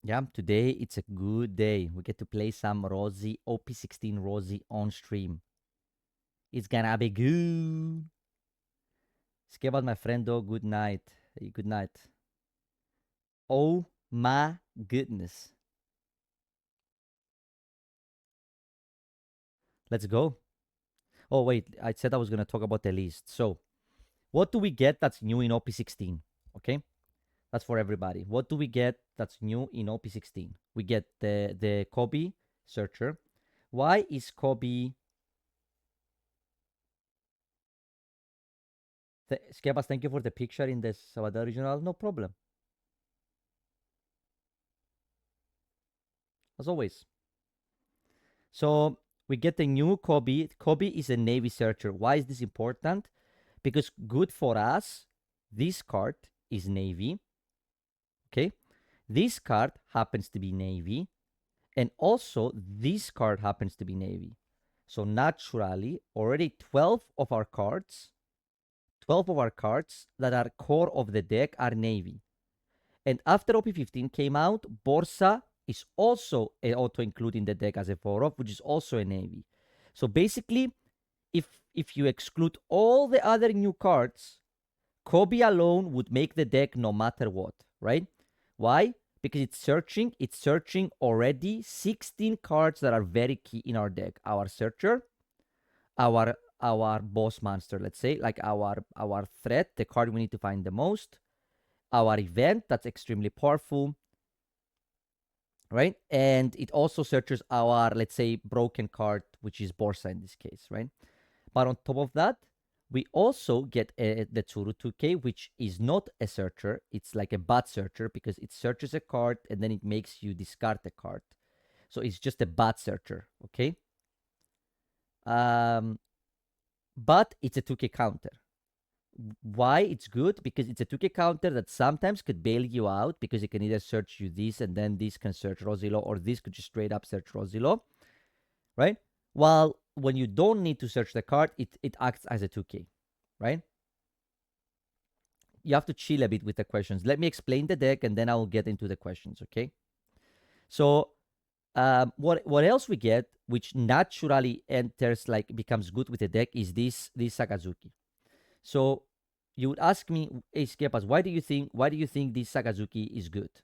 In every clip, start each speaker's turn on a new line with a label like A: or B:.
A: Yeah, today it's a good day. We get to play some Rosie, OP16 Rosie on stream. It's gonna be good. Skip out my friend though. Good night. Hey, good night. Oh my goodness. Let's go. Oh wait, I said I was gonna talk about the list. So what do we get that's new in OP16? Okay, that's for everybody. What do we get that's new in OP16? We get the Kobe searcher. Why is Kobe? Skebas, thank you for the picture in the Salvador original. No problem. As always. So we get the new Kobe. Kobe is a Navy searcher. Why is this important? Because good for us, this card is Navy. Okay. This card happens to be Navy. And also, this card happens to be Navy. So naturally, already 12 of our cards that are core of the deck are Navy. And after OP15 came out, Borsa is also auto-included in the deck as a 4-off, which is also a Navy. So basically, if you exclude all the other new cards, Kobe alone would make the deck no matter what, right? Why? Because it's searching already 16 cards that are very key in our deck. Our searcher, our boss monster, let's say, like our threat, the card we need to find the most, our event that's extremely powerful, right? And it also searches our, let's say, broken card, which is Borsa in this case, right? But on top of that, we also get the Tsuru 2K, which is not a searcher. It's like a bot searcher because it searches a card and then it makes you discard the card. So it's just a bot searcher, okay? But it's a 2K counter. Why it's good? Because it's a 2K counter that sometimes could bail you out because it can either search you this and then this can search Rosilo, or this could just straight up search Rosilo, right? While when you don't need to search the card, it acts as a 2K, right? You have to chill a bit with the questions. Let me explain the deck and then I will get into the questions, okay? So what else we get, which naturally enters, like becomes good with the deck, is this Sakazuki. So you would ask me, hey Skepas, why do you think this Sakazuki is good?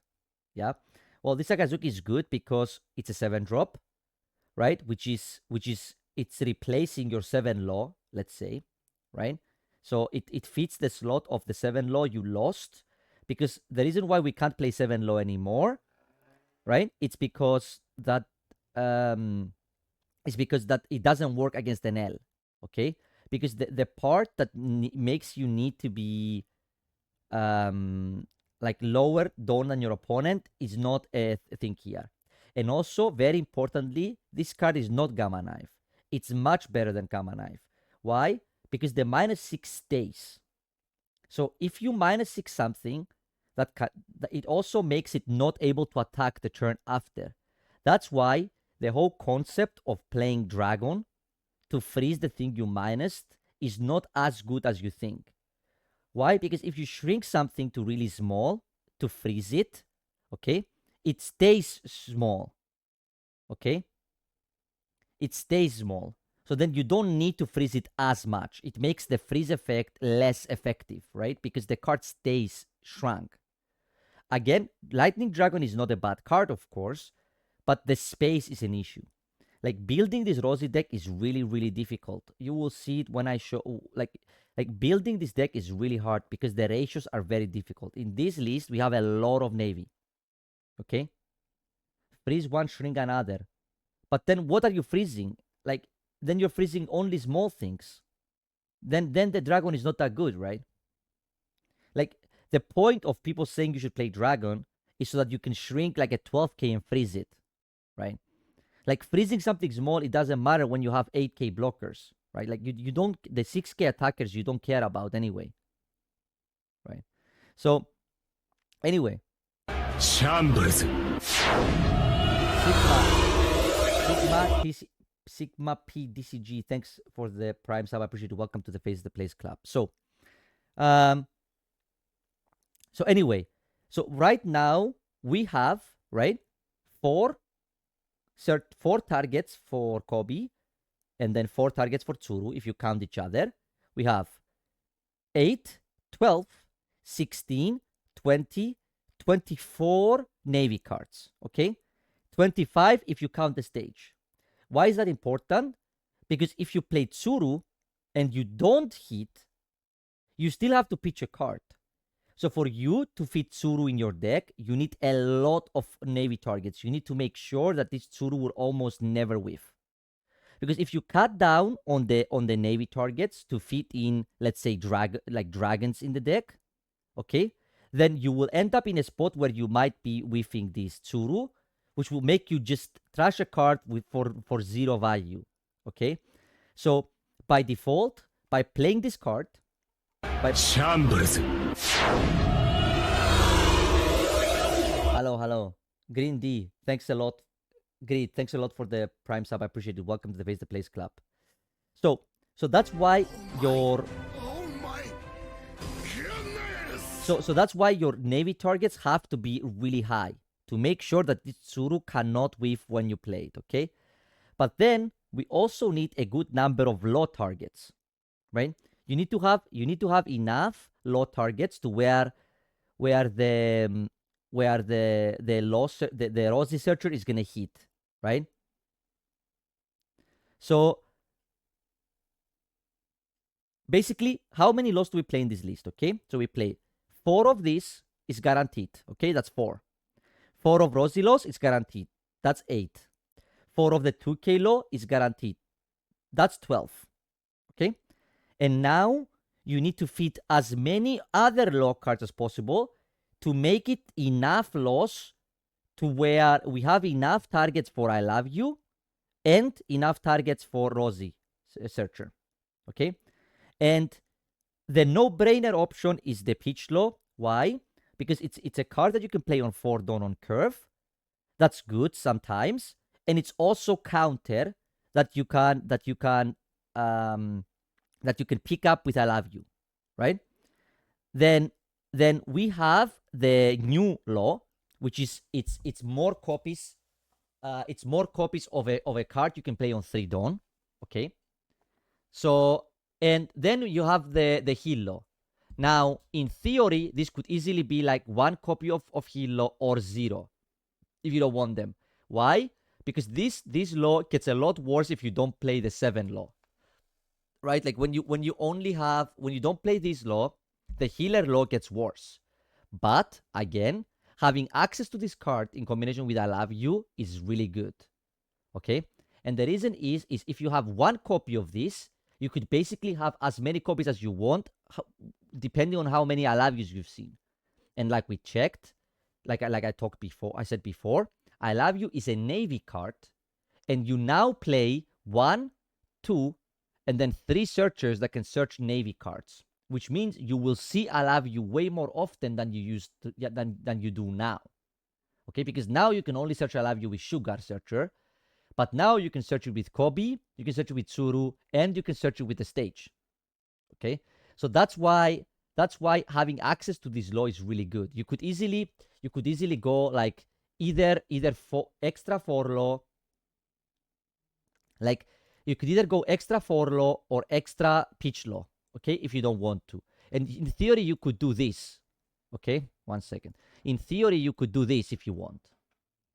A: Yeah. Well, this Sakazuki is good because it's a 7-drop, right? Which is it's replacing your 7 law, let's say, right? So it fits the slot of the 7 law you lost, because the reason why we can't play 7 law anymore, right? It's because that it doesn't work against an L, okay? Because the part that makes you need to be like lower down than your opponent is not a thing here. And also, very importantly, this card is not Gamma Knife. It's much better than Gamma Knife. Why? Because the -6 stays. So if you -6 something, it also makes it not able to attack the turn after. That's why the whole concept of playing Dragon to freeze the thing you minused is not as good as you think. Why? Because if you shrink something to really small to freeze it, okay, it stays small, okay? It stays small. So then you don't need to freeze it as much. It makes the freeze effect less effective, right? Because the card stays shrunk. Again, Lightning Dragon is not a bad card, of course, but the space is an issue. Like building this Rosy deck is really, really difficult. You will see it when I show, like building this deck is really hard because the ratios are very difficult. In this list, we have a lot of Navy, okay? Freeze one, shrink another. But then what are you freezing? Like, then you're freezing only small things. Then the Dragon is not that good, right? Like, the point of people saying you should play Dragon is so that you can shrink like a 12k and freeze it, right? Like freezing something small, it doesn't matter when you have 8k blockers, right? Like you don't, the 6k attackers you don't care about anyway, right? So anyway, Sigma PDCG, thanks for the prime sub. I appreciate it. Welcome to the Face the Place Club. So anyway, so right now we have right? Four targets for Kobe, and then 4 targets for Tsuru if you count each other. We have 8, 12, 16, 20, 24 Navy cards, okay? 25 if you count the stage. Why is that important? Because if you play Tsuru and you don't hit, you still have to pitch a card. So for you to fit Tsuru in your deck, you need a lot of Navy targets. You need to make sure that this Tsuru will almost never whiff. Because if you cut down on the Navy targets to fit in, let's say, dragons in the deck, okay, then you will end up in a spot where you might be whiffing this Tsuru, which will make you just trash a card for 0 value, okay? So by default, by playing this card, hello. Green D, thanks a lot. Great, thanks a lot for the Prime sub. I appreciate it. Welcome to the Face the Place Club. So that's why your so that's why your Navy targets have to be really high to make sure that this Tsuru cannot whiff when you play it, okay? But then we also need a good number of low targets, right? You need to have enough low targets to where the Rosy Searcher is gonna hit, right? So basically, how many lows do we play in this list? Okay, so we play 4 of these is guaranteed. Okay, that's 4. 4 of Rosy lows is guaranteed. That's 8. 4 of the 2K low is guaranteed. That's 12. Okay, and now you need to fit as many other low cards as possible to make it enough loss to where we have enough targets for I Love You and enough targets for Rosy Searcher. Okay, and the no-brainer option is the Pitch Low. Why? Because it's a card that you can play on 4 Dawn on curve. That's good sometimes, and it's also counter that you can pick up with I Love You, right? Then we have the new law, which is it's more copies. It's more copies of a card you can play on 3 Dawn. Okay. So, and then you have the heal law. Now, in theory, this could easily be like 1 copy of heal law or 0 if you don't want them. Why? Because this law gets a lot worse if you don't play the 7 law. Right? Like when you don't play this law, the healer law gets worse. But again, having access to this card in combination with I Love You is really good. Okay? And the reason is if you have 1 copy of this, you could basically have as many copies as you want, depending on how many I Love Yous you've seen. And like we checked, like I said before, I Love You is a Navy card, and you now play 1, 2, and then 3 searchers that can search Navy cards, which means you will see I Love You way more often than you do now. Okay, because now you can only search I Love You with Sugar Searcher, but now you can search it with Kobe, you can search it with Tsuru, and you can search it with the stage. Okay, so that's why having access to this law is really good. You could easily go like either extra 4 law, like you could either go extra 4 law or extra pitch law. Okay, if you don't want to. And in theory, you could do this. Okay, 1 second. In theory, you could do this if you want.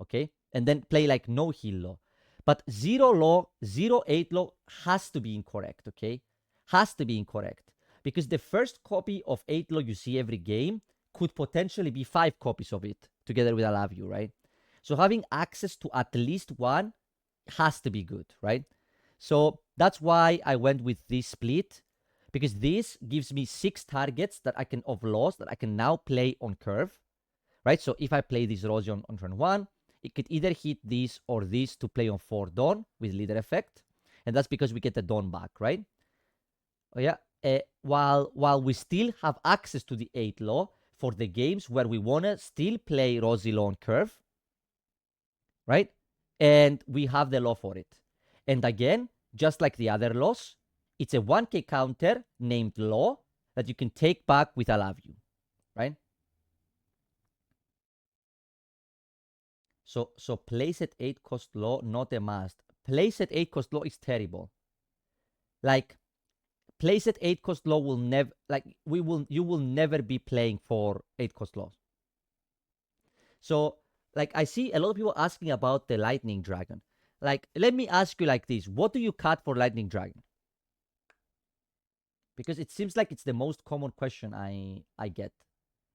A: Okay, and then play like no heal law. But 0 law, 0-8 law has to be incorrect. Okay, has to be incorrect. Because the first copy of 8 law you see every game could potentially be 5 copies of it together with I Love You, right? So having access to at least 1 has to be good, right? So that's why I went with this split, because this gives me 6 targets that I can of loss that I can now play on curve, right? So if I play this Rosy on turn 1, it could either hit this or this to play on 4 Dawn with leader effect, and that's because we get the Dawn back, right? Oh yeah. While we still have access to the 8 law for the games where we want to still play Rosy law on curve, right? And we have the law for it. And again, just like the other laws, it's a 1k counter named law that you can take back with I Love You, right? So place at 8 cost low, not a must. Place at 8 cost low is terrible. Like, place at 8 cost low will never, like, you will never be playing for 8 cost lows. So, like, I see a lot of people asking about the Lightning Dragon. Like, let me ask you like this. What do you cut for Lightning Dragon? Because it seems like it's the most common question I get.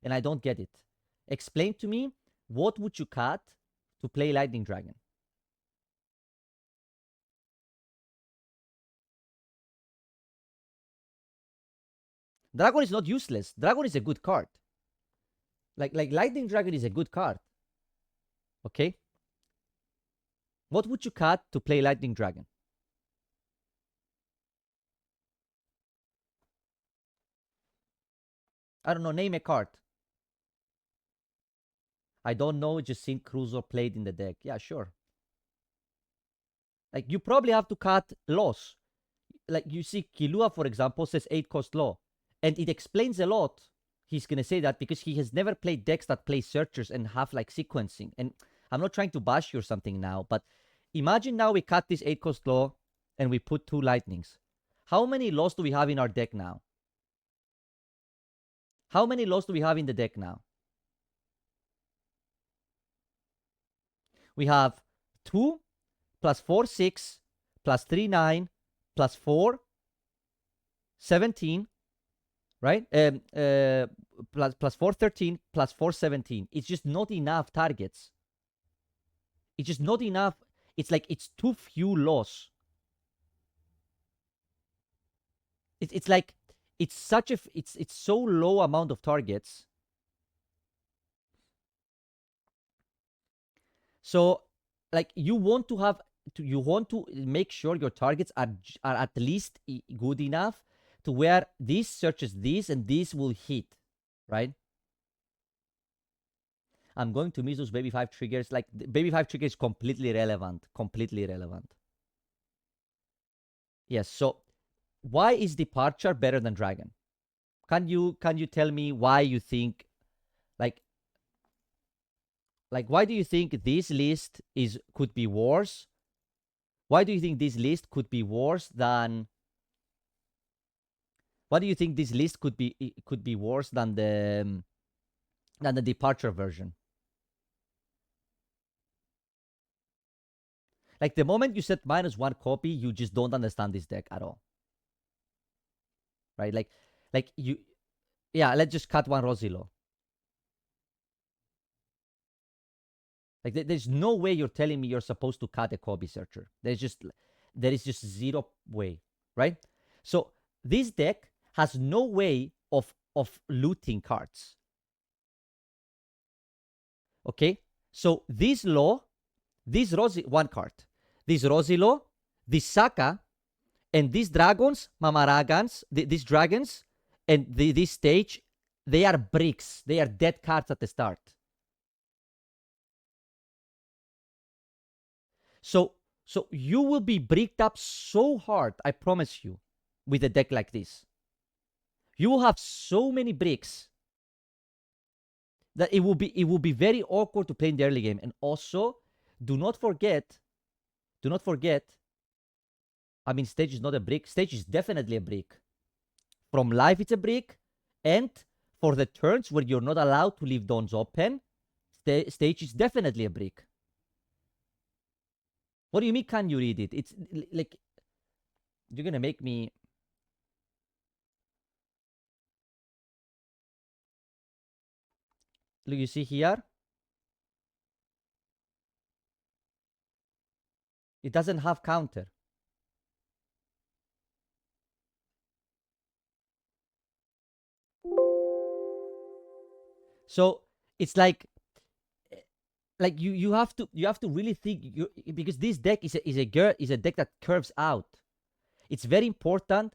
A: And I don't get it. Explain to me, what would you cut to play Lightning Dragon? Dragon is not useless. Dragon is a good card. Like Lightning Dragon is a good card. Okay? What would you cut to play Lightning Dragon? I don't know, name a card. I don't know, just seen Cruiser played in the deck. Yeah, sure. Like, you probably have to cut loss. Like, you see Kilua, for example, says 8 cost low. And it explains a lot. He's gonna say that because he has never played decks that play searchers and have like sequencing. And I'm not trying to bash you or something now, but imagine now we cut this 8 cost low and we put 2 lightnings. How many loss do we have in our deck now? How many loss do we have in the deck now? We have 2 plus 4, 6 plus 3, 9 plus 4, 17, right? Plus 4, 13 plus 4, 17. It's just not enough targets. It's just not enough. It's like it's too few loss. It's like it's such a it's so low amount of targets. So, like, you want to make sure your targets are at least good enough to where this searches this and this will hit, right? I'm going to miss those baby 5 triggers. Like, baby 5 trigger is completely relevant. Completely relevant. Yes, so why is Departure better than Dragon? Can you tell me why you think, like why do you think this list could be worse? Why do you think this list could be worse than why do you think this list could be worse than the Departure version? Like, the moment you set -1 copy, you just don't understand this deck at all. Right? Like you yeah, let's just cut one Rosilo. Like, there's no way you're telling me you're supposed to cut a Kobe searcher. There is just zero way, right? So this deck has no way of looting cards. Okay, so this law, this one card, this Rosilo, this Saka, and these dragons, Mamaragans, these dragons, and this stage, they are bricks. They are dead cards at the start. So you will be bricked up so hard, I promise you, with a deck like this. You will have so many bricks that it will be very awkward to play in the early game. And also, do not forget, I mean, stage is not a brick. Stage is definitely a brick. From life, it's a brick. And for the turns where you're not allowed to leave dawns open, stage is definitely a brick. What do you mean, can you read it? It's like, you're gonna make me. Look, you see here? It doesn't have counter. So it's like you have to really think, because this deck is a deck that curves out. It's very important.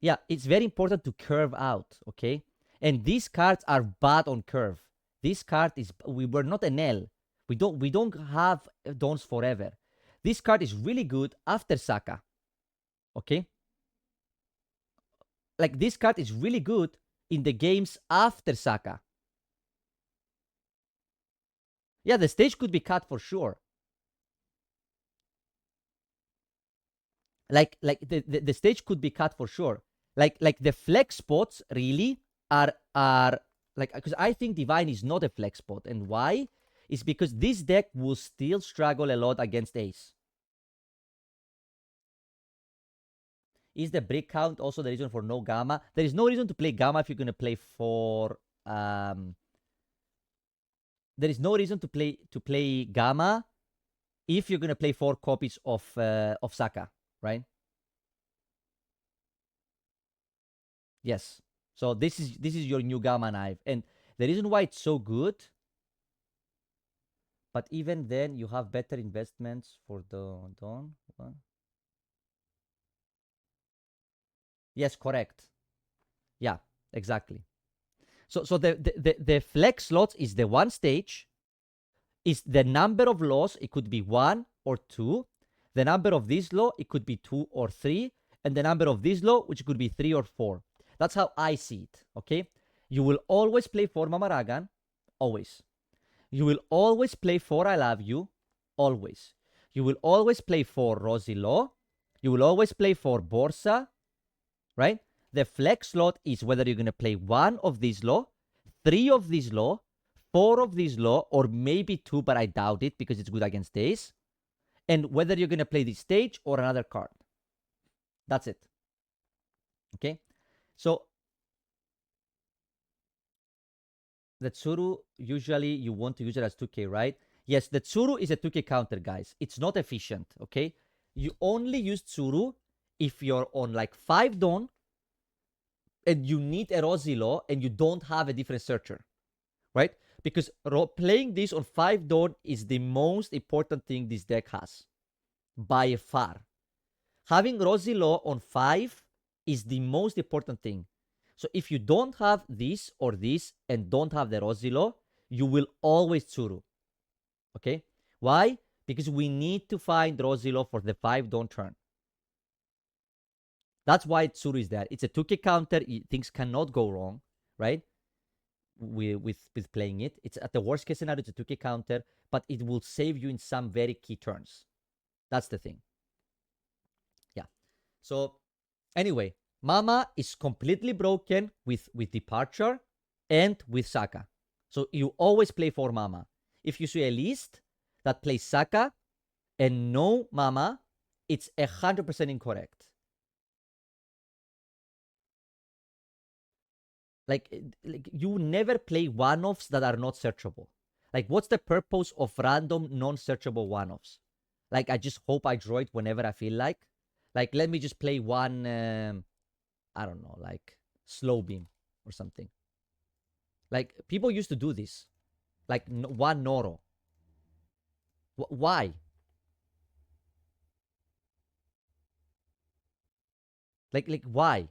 A: Yeah, it's very important to curve out, okay? And these cards are bad on curve. This card is, we were not an L. We don't have Dawns forever. This card is really good after Saka. Okay? Like, this card is really good in the games after Saka. Yeah, the stage could be cut for sure. Like the stage could be cut for sure. Like the flex spots really are like, because I think Divine is not a flex spot. And why? Is because this deck will still struggle a lot against Ace. Is the brick count also the reason for no Gamma? There is no reason to play Gamma if you're gonna play for there is no reason to play Gamma if you're gonna play 4 copies of Saka, right? Yes. So this is your new Gamma knife, and the reason why it's so good. But even then, you have better investments for the Dawn. Yes, correct. Yeah, exactly. So the flex slots is the one stage, is the number of laws. It could be 1 or 2. The number of this law, it could be 2 or 3. And the number of this law, which could be 3 or 4. That's how I see it, okay? You will always play for Mamaragan, always. You will always play for I Love You, always. You will always play for Rosie Law. You will always play for Borsa, right? The flex slot is whether you're going to play 1 of these law, 3 of these law, 4 of these law, or maybe 2, but I doubt it because it's good against Ace. And whether you're going to play this stage or another card. That's it. Okay? So, the Tsuru, usually you want to use it as 2k, right? Yes, the Tsuru is a 2k counter, guys. It's not efficient, okay? You only use Tsuru if you're on like 5 Dawn and you need a Rosie Law and you don't have a different searcher, right? Because playing this on 5 Dawn is the most important thing this deck has, by far. Having Rosie Law on 5 is the most important thing. So if you don't have this or this and don't have the Rosie Law, you will always Tsuru. Okay? Why? Because we need to find Rosie Law for the 5 Dawn turn. That's why Tsuru is there. It's a 2k counter. Things cannot go wrong, right? With playing it. It's at the worst case scenario, it's a 2k counter, but it will save you in some very key turns. That's the thing. Yeah. So anyway, Mama is completely broken with Departure and with Saka. So you always play for Mama. If you see a list that plays Saka and no Mama, it's 100% incorrect. Like you never play one-offs that are not searchable. Like, what's the purpose of random non-searchable one-offs? Like, I just hope I draw it whenever I feel like. Like, let me just play one, I don't know, like slow beam or something. Like, people used to do this. Like, one Noro. Why? Like why?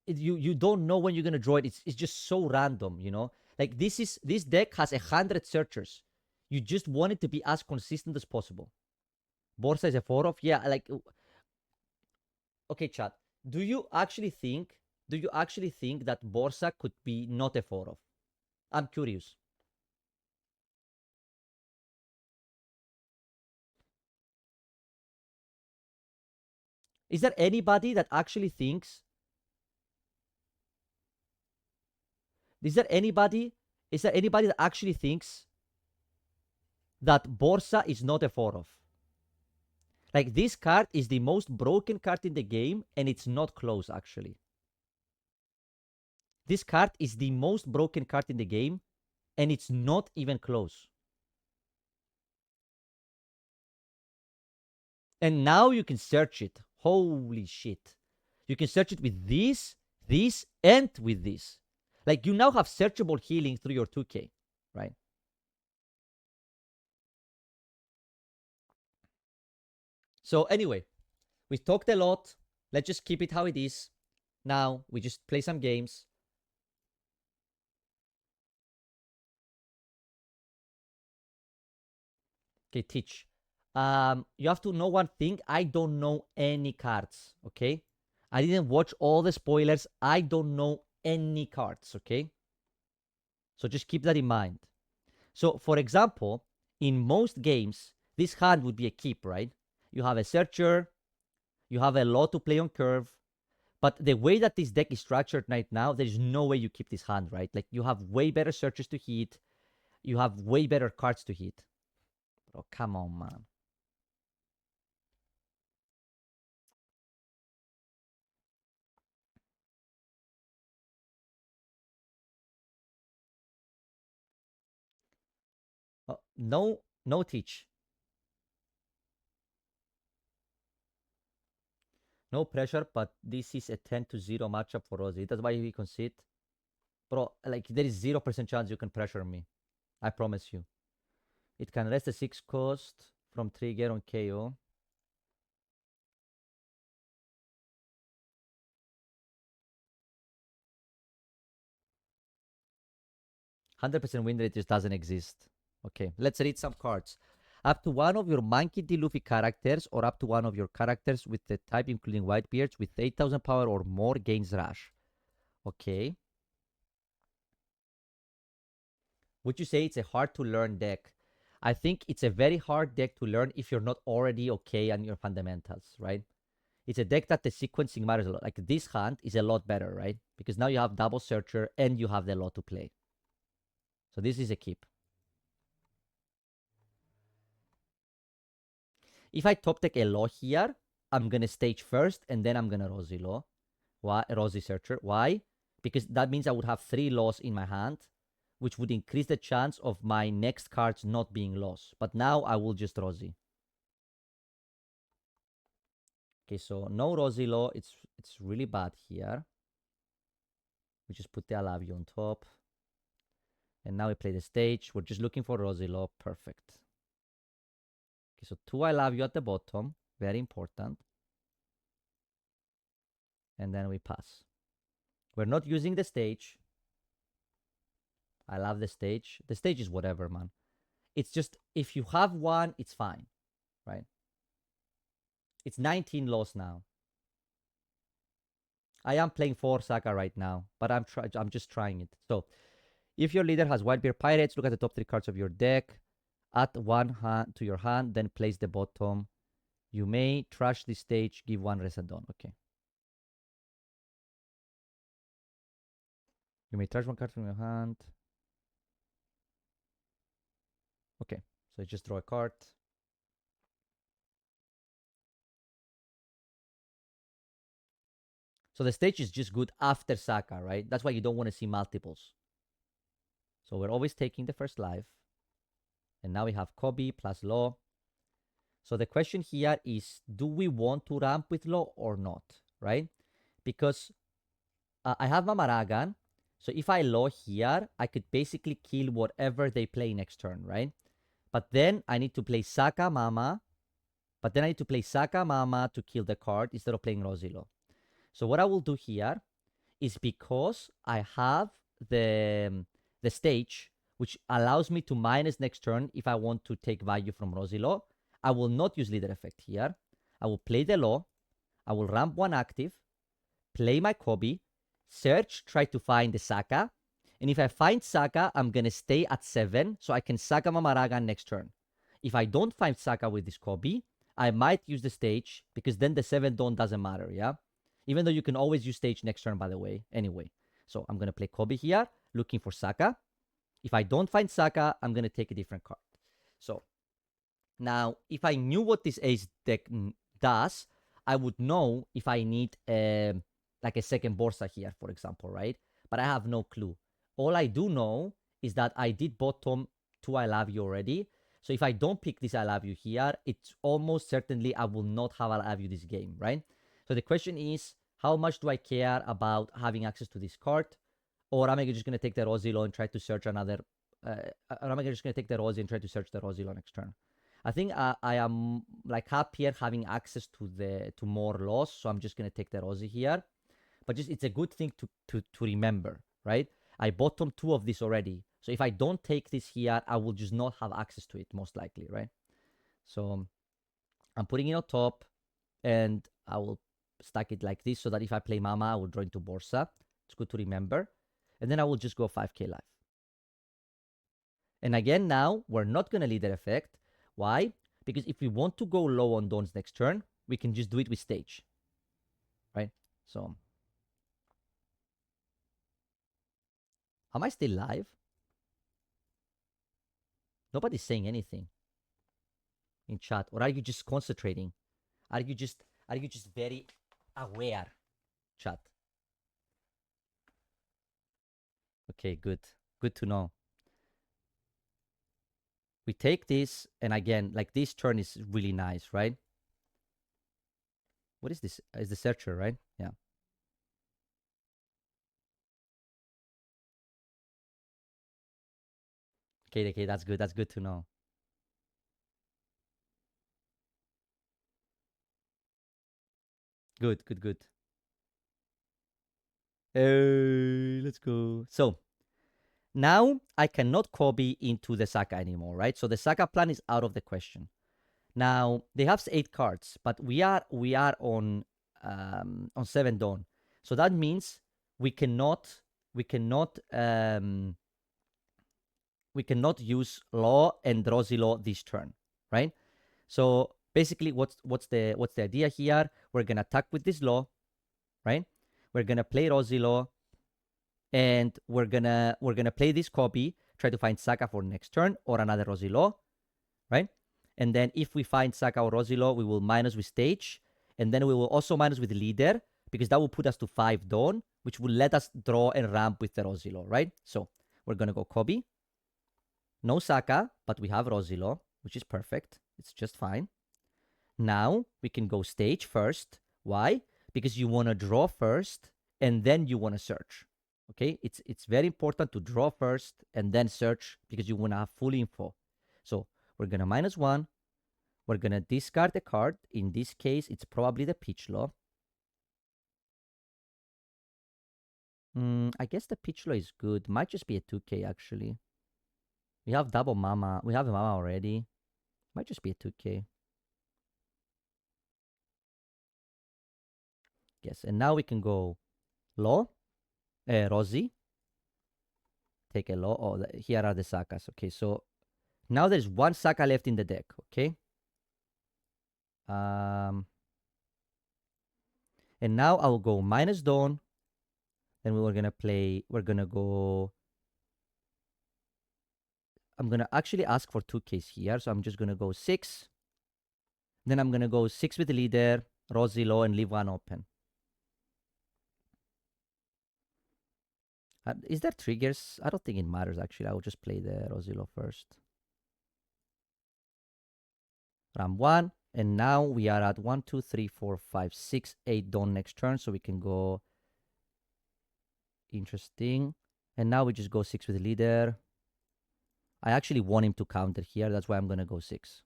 A: You don't know when you're gonna draw it. It's just so random, you know. Like this deck has 100 searchers. You just want it to be as consistent as possible. Borsa is a 4-off. Yeah, like okay, chat. Do you actually think that Borsa could be not a 4-off? I'm curious. Is there anybody that actually thinks? Is there anybody? Is there anybody that actually thinks that Borsa is not a 4-off? Like, this card is the most broken card in the game, and it's not close, actually. This card is the most broken card in the game, and it's not even close. And now you can search it. Holy shit. You can search it with this, and with this. Like, you now have searchable healing through your 2k, right? So anyway, we talked a lot. Let's just keep it how it is. Now, we just play some games. Okay, teach. You have to know one thing. I don't know any cards, okay? I didn't watch all the spoilers. I don't know any cards, okay? So just keep that in mind. So, for example, in most games, this hand would be a keep, right? You have a searcher, you have a lot to play on curve, but the way that this deck is structured right now, there's no way you keep this hand, right? Like, you have way better searches to hit, you have way better cards to hit. Bro, come on, man. No teach. No pressure, but this is a 10-0 matchup for Rosie. That's why we concede. Bro, like, there is 0% chance you can pressure me. I promise you. It can rest a 6 cost from trigger on KO. 100% win rate just doesn't exist. Okay, let's read some cards. Up to one of your Monkey D. Luffy characters or up to one of your characters with the type including Whitebeards with 8,000 power or more gains Rush. Okay. Would you say it's a hard to learn deck? I think it's a very hard deck to learn if you're not already okay on your fundamentals, right? It's a deck that the sequencing matters a lot. Like, this hand is a lot better, right? Because now you have double searcher and you have the lot to play. So this is a keep. If I top deck a law here, I'm gonna stage first and then I'm gonna Rosy law. Why? Rosy searcher. Why? Because that means I would have 3 laws in my hand, which would increase the chance of my next cards not being lost. But now I will just Rosy. Okay, so no Rosy law. It's really bad here. We just put the I love you on top. And now we play the stage. We're just looking for Rosy law. Perfect. Okay, so 2 I love you at the bottom. Very important. And then we pass. We're not using the stage. I love the stage. The stage is whatever, man. It's just, if you have one, it's fine, right? It's 19 loss now. I am playing 4 Saka right now, but I'm just trying it. So, if your leader has Whitebeard Pirates, look at the top 3 cards of your deck. Add one hand to your hand, then place the bottom. You may trash this stage, give 1 Resandon. Okay. You may trash 1 card from your hand. Okay, so just draw a card. So the stage is just good after Saka, right? That's why you don't want to see multiples. So we're always taking the first life. And now we have Kobe plus Law. So the question here is, do we want to ramp with Law or not, right? Because I have Mamaragan. So if I Law here, I could basically kill whatever they play next turn, right? But then I need to play Saka Mama. But then I need to play Saka Mama to kill the card instead of playing Rosilo. So what I will do here is, because I have the stage, which allows me to minus next turn if I want to take value from Rosilo, I will not use leader effect here. I will play the law. I will ramp 1 active, play my Kobe, search, try to find the Saka. And if I find Saka, I'm going to stay at 7 so I can Saka Mamaragan next turn. If I don't find Saka with this Kobe, I might use the stage, because then the 7 don't doesn't matter, yeah? Even though you can always use stage next turn, by the way, anyway. So I'm going to play Kobe here, looking for Saka. If I don't find Saka, I'm going to take a different card. So now, if I knew what this ace deck does, I would know if I need like a second Borsa here, for example, right? But I have no clue. All I do know is that I did bottom 2 I love you already. So if I don't pick this I love you here, it's almost certainly I will not have I love you this game, right? So the question is, how much do I care about having access to this card? Or am I just going to take the Rosilo and try to search another... or am I just going to take the Rosy and try to search the Rosilo next turn? I think I am like happier having access to more laws, so I'm just going to take the Rosy here. But just, it's a good thing to remember, right? I bottom 2 of this already. So if I don't take this here, I will just not have access to it, most likely, right? So I'm putting it on top, and I will stack it like this so that if I play Mama, I will draw into Borsa. It's good to remember. And then I will just go 5k life. And again, now we're not going to leader effect. Why? Because if we want to go low on Dawn's next turn, we can just do it with stage, right? So, am I still live? Nobody's saying anything in chat, or are you just concentrating? Are you just very aware, chat? Okay, good. Good to know. We take this, and again, like this turn is really nice, right? What is this? Is the searcher, right? Yeah. Okay, okay, that's good. That's good to know. Good, good, good. Hey, let's go. So now I cannot copy into the Saka anymore, right? So the Saka plan is out of the question. Now they have 8 cards, but we are on 7 Dawn. So that means we cannot we cannot um we cannot use Law and Rosy Law this turn, right? So basically, what's the idea here? We're gonna attack with this Law, right? We're gonna play Rosy Law, and we're gonna play this copy, try to find Saka for next turn or another Rosy Law, right? And then if we find Saka or Rosy Law, we will minus with stage, and then we will also minus with leader, because that will put us to 5 Dawn, which will let us draw and ramp with the Rosy Law, right? So we're gonna go Kobe. No Saka, but we have Rosy Law, which is perfect. It's just fine. Now we can go stage first. Why? Because you want to draw first and then you want to search. Okay, it's very important to draw first and then search, because you want to have full info. So we're gonna -1. We're gonna discard the card. In this case, it's probably the Pitch Law. I guess the Pitch Law is good. Might just be a 2K actually. We have double Mama. We have a Mama already. Might just be a 2K. Yes, and now we can go Law, Rosy. Take a Law. Oh, here are the Sakas. Okay, so now there's one Saka left in the deck. Okay. Um, and now I'll go minus Dawn. Then we're gonna play. We're gonna go. I'm gonna actually ask for 2Ks here, so I'm just gonna go 6. Then I'm gonna go 6 with the leader, Rosy Low, and leave 1 open. Is there triggers? I don't think it matters actually. I will just play the Rosy Low first. Ram 1, and now we are at 1, 2, 3, 4, 5, 6, 8 Dawn next turn, so we can go. Interesting. And now we just go 6 with the leader. I actually want him to counter here. That's why I'm going to go 6.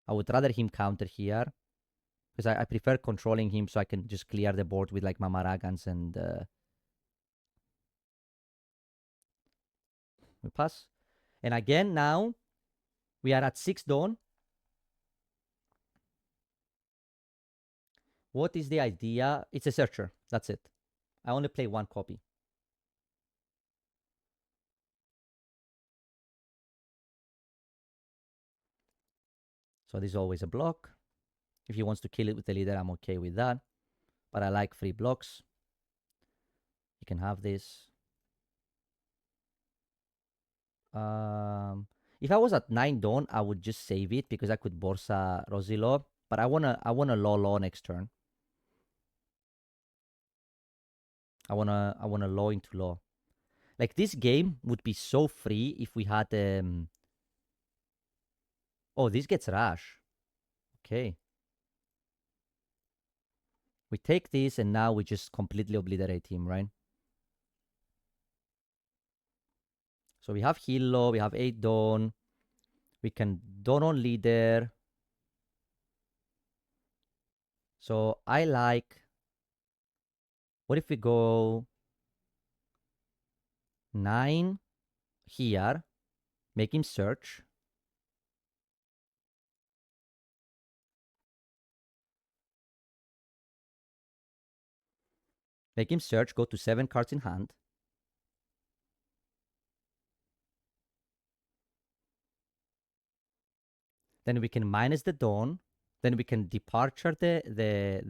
A: I would rather him counter here, because I prefer controlling him, so I can just clear the board with like Mamaragans and we pass. And again, now we are at 6 Dawn. What is the idea? It's a searcher. That's it. I only play 1 copy. So this is always a block. If he wants to kill it with the leader, I'm okay with that. But I like free blocks. You can have this. If I was at 9 Dawn, I would just save it, because I could Borsa Rosilo. But I wanna law next turn. I wanna law into law. Like, this game would be so free if we had oh, this gets rash. Okay. We take this, and now we just completely obliterate him, right? So we have Hilo, we have 8 Dawn. We can Dawn on leader. So I like. What if we go 9 here? Make him search. Make him search, go to 7 cards in hand. Then we can minus the Dawn. Then we can departure the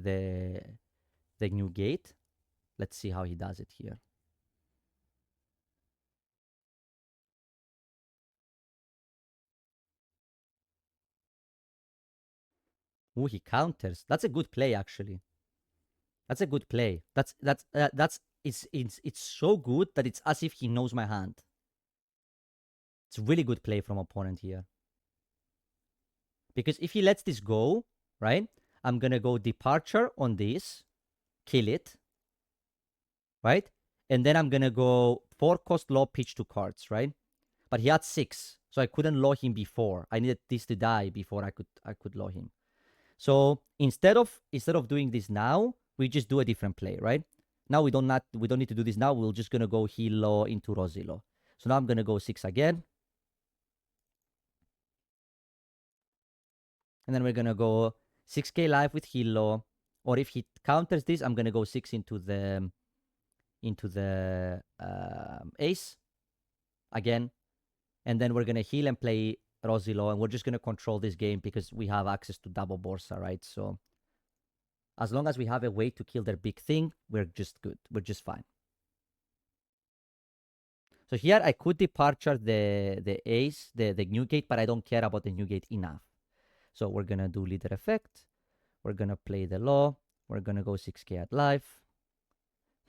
A: new gate. Let's see how he does it here. Ooh, he counters. That's a good play, actually. That's a good play. It's so good that it's as if he knows my hand. It's a really good play from opponent here. Because if he lets this go, right, I'm gonna go departure on this, kill it, right? And then I'm gonna go 4-cost low pitch 2 cards, right? But he had 6, so I couldn't law him before. I needed this to die before I could law him. So instead of doing this now, we just do a different play, right? Now we don't need to do this now. We're just gonna go heal low into Rosilo. So now I'm gonna go 6 again. And then we're gonna go 6k life with heal low. Or if he counters this, I'm gonna go 6 into the ace again. And then we're gonna heal and play Rosilo, and we're just gonna control this game because we have access to double Borsa, right? So as long as we have a way to kill their big thing, we're just good. We're just fine. So here I could departure the ace, the new gate, but I don't care about the new gate enough. So we're gonna do leader effect. We're gonna play the law. We're gonna go 6k at life.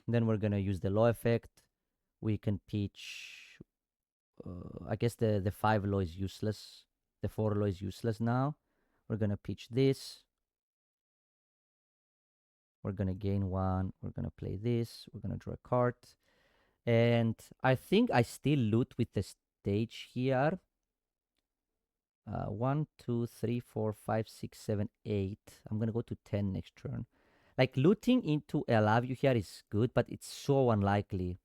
A: Then we're gonna use the law effect. We can pitch. I guess the 5 law is useless. The 4 law is useless now. We're gonna pitch this. We're gonna gain 1. We're gonna play this. We're gonna draw a card. And I think I still loot with the stage here. 1, 2, 3, 4, 5, 6, 7, 8. I'm gonna go to 10 next turn. Like looting into I love you here is good, but it's so unlikely.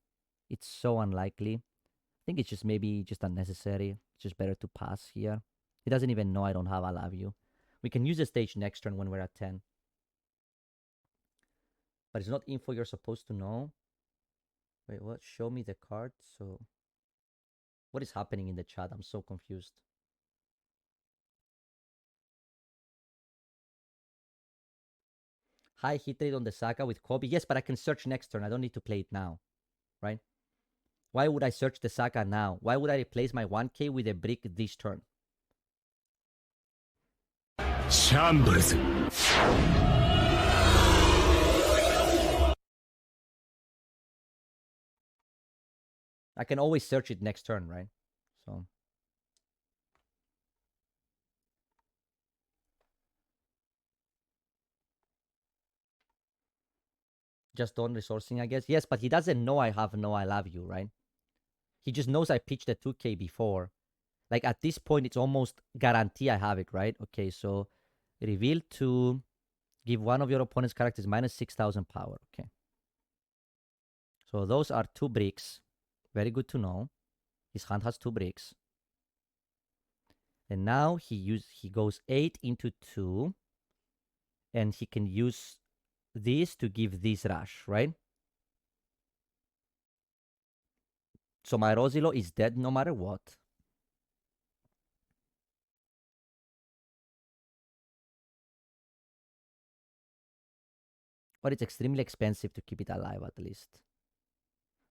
A: It's so unlikely. I think it's just maybe just unnecessary. It's just better to pass here. He doesn't even know I don't have I love you. We can use the stage next turn when we're at 10. But it's not info you're supposed to know. Wait, what? Show me the card. So what is happening in the chat? I'm so confused. High hit rate on the Saga with Kobe. Yes, but I can search next turn. I don't need to play it now, right? Why would I search the Saga now? Why would I replace my 1k with a brick this turn? Shambles. I can always search it next turn, right? So just on resourcing, I guess. Yes, but he doesn't know I have no I love you, right? He just knows I pitched a 2k before. Like at this point, it's almost guarantee I have it, right? Okay, so reveal 2, give one of your opponent's characters minus 6,000 power. Okay. So those are 2 bricks. Very good to know. His hand has 2 bricks. And now he goes 8 into 2. And he can use this to give this rush, right? So my Rosilo is dead no matter what. But it's extremely expensive to keep it alive at least.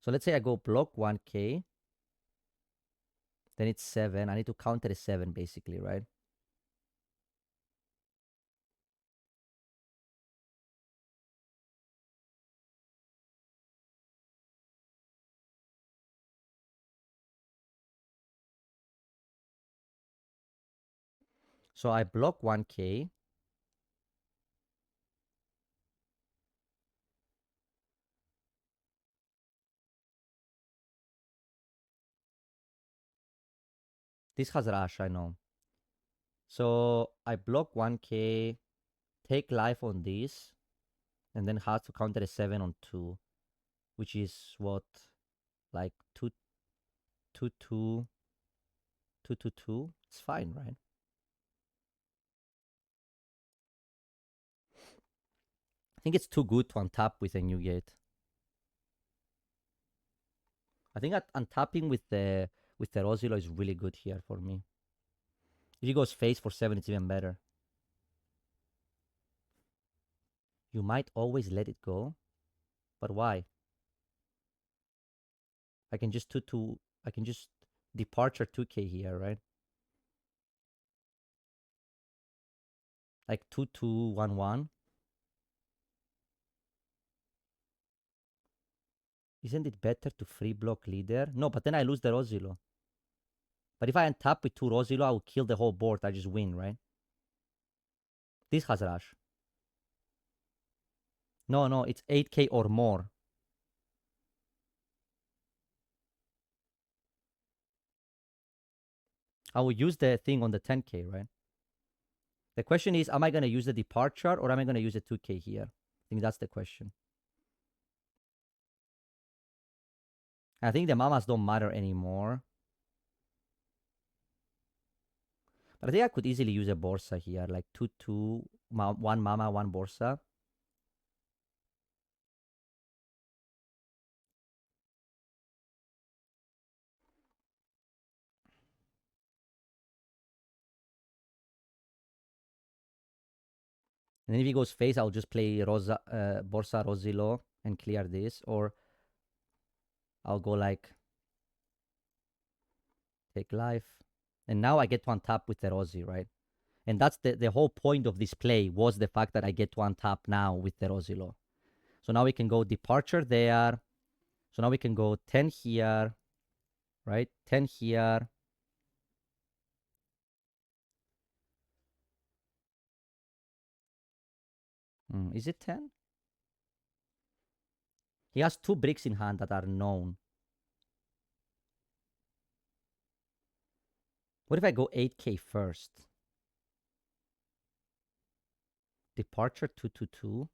A: So let's say I go block 1k. Then it's 7. I need to counter a 7 basically, right? So I block 1k. This has rush, I know. So I block 1k, take life on this, and then have to counter a 7 on 2, which is what, like 2, 2, 2, 2, 2, 2. It's fine, right? I think it's too good to untap with a new gate. I think untapping with the Rosilo is really good here for me. If he goes face for 7, it's even better. You might always let it go. But why? I can just I can just departure 2k here, right? Like 2-2-1-1. Isn't it better to free block leader? No, but then I lose the Rosilo. But if I untap with 2 Rosilo, I will kill the whole board. I just win, right? This has rush. No, it's 8k or more. I will use the thing on the 10k, right? The question is, am I going to use the departure or am I going to use the 2k here? I think that's the question. I think the mamas don't matter anymore. But I think I could easily use a Borsa here, like 2-2, 1 mama, 1 Borsa. And then if he goes face, I'll just play Borsa Rosilo and clear this. Or I'll go like take life. And now I get to untap with the Rosi, right? And that's the whole point of this play was the fact that I get to untap now with the Rosilo. So now we can go departure there. So now we can go 10 here, right? 10 here. Is it 10? He has 2 bricks in hand that are known. What if I go 8k first? Departure 2-2-2.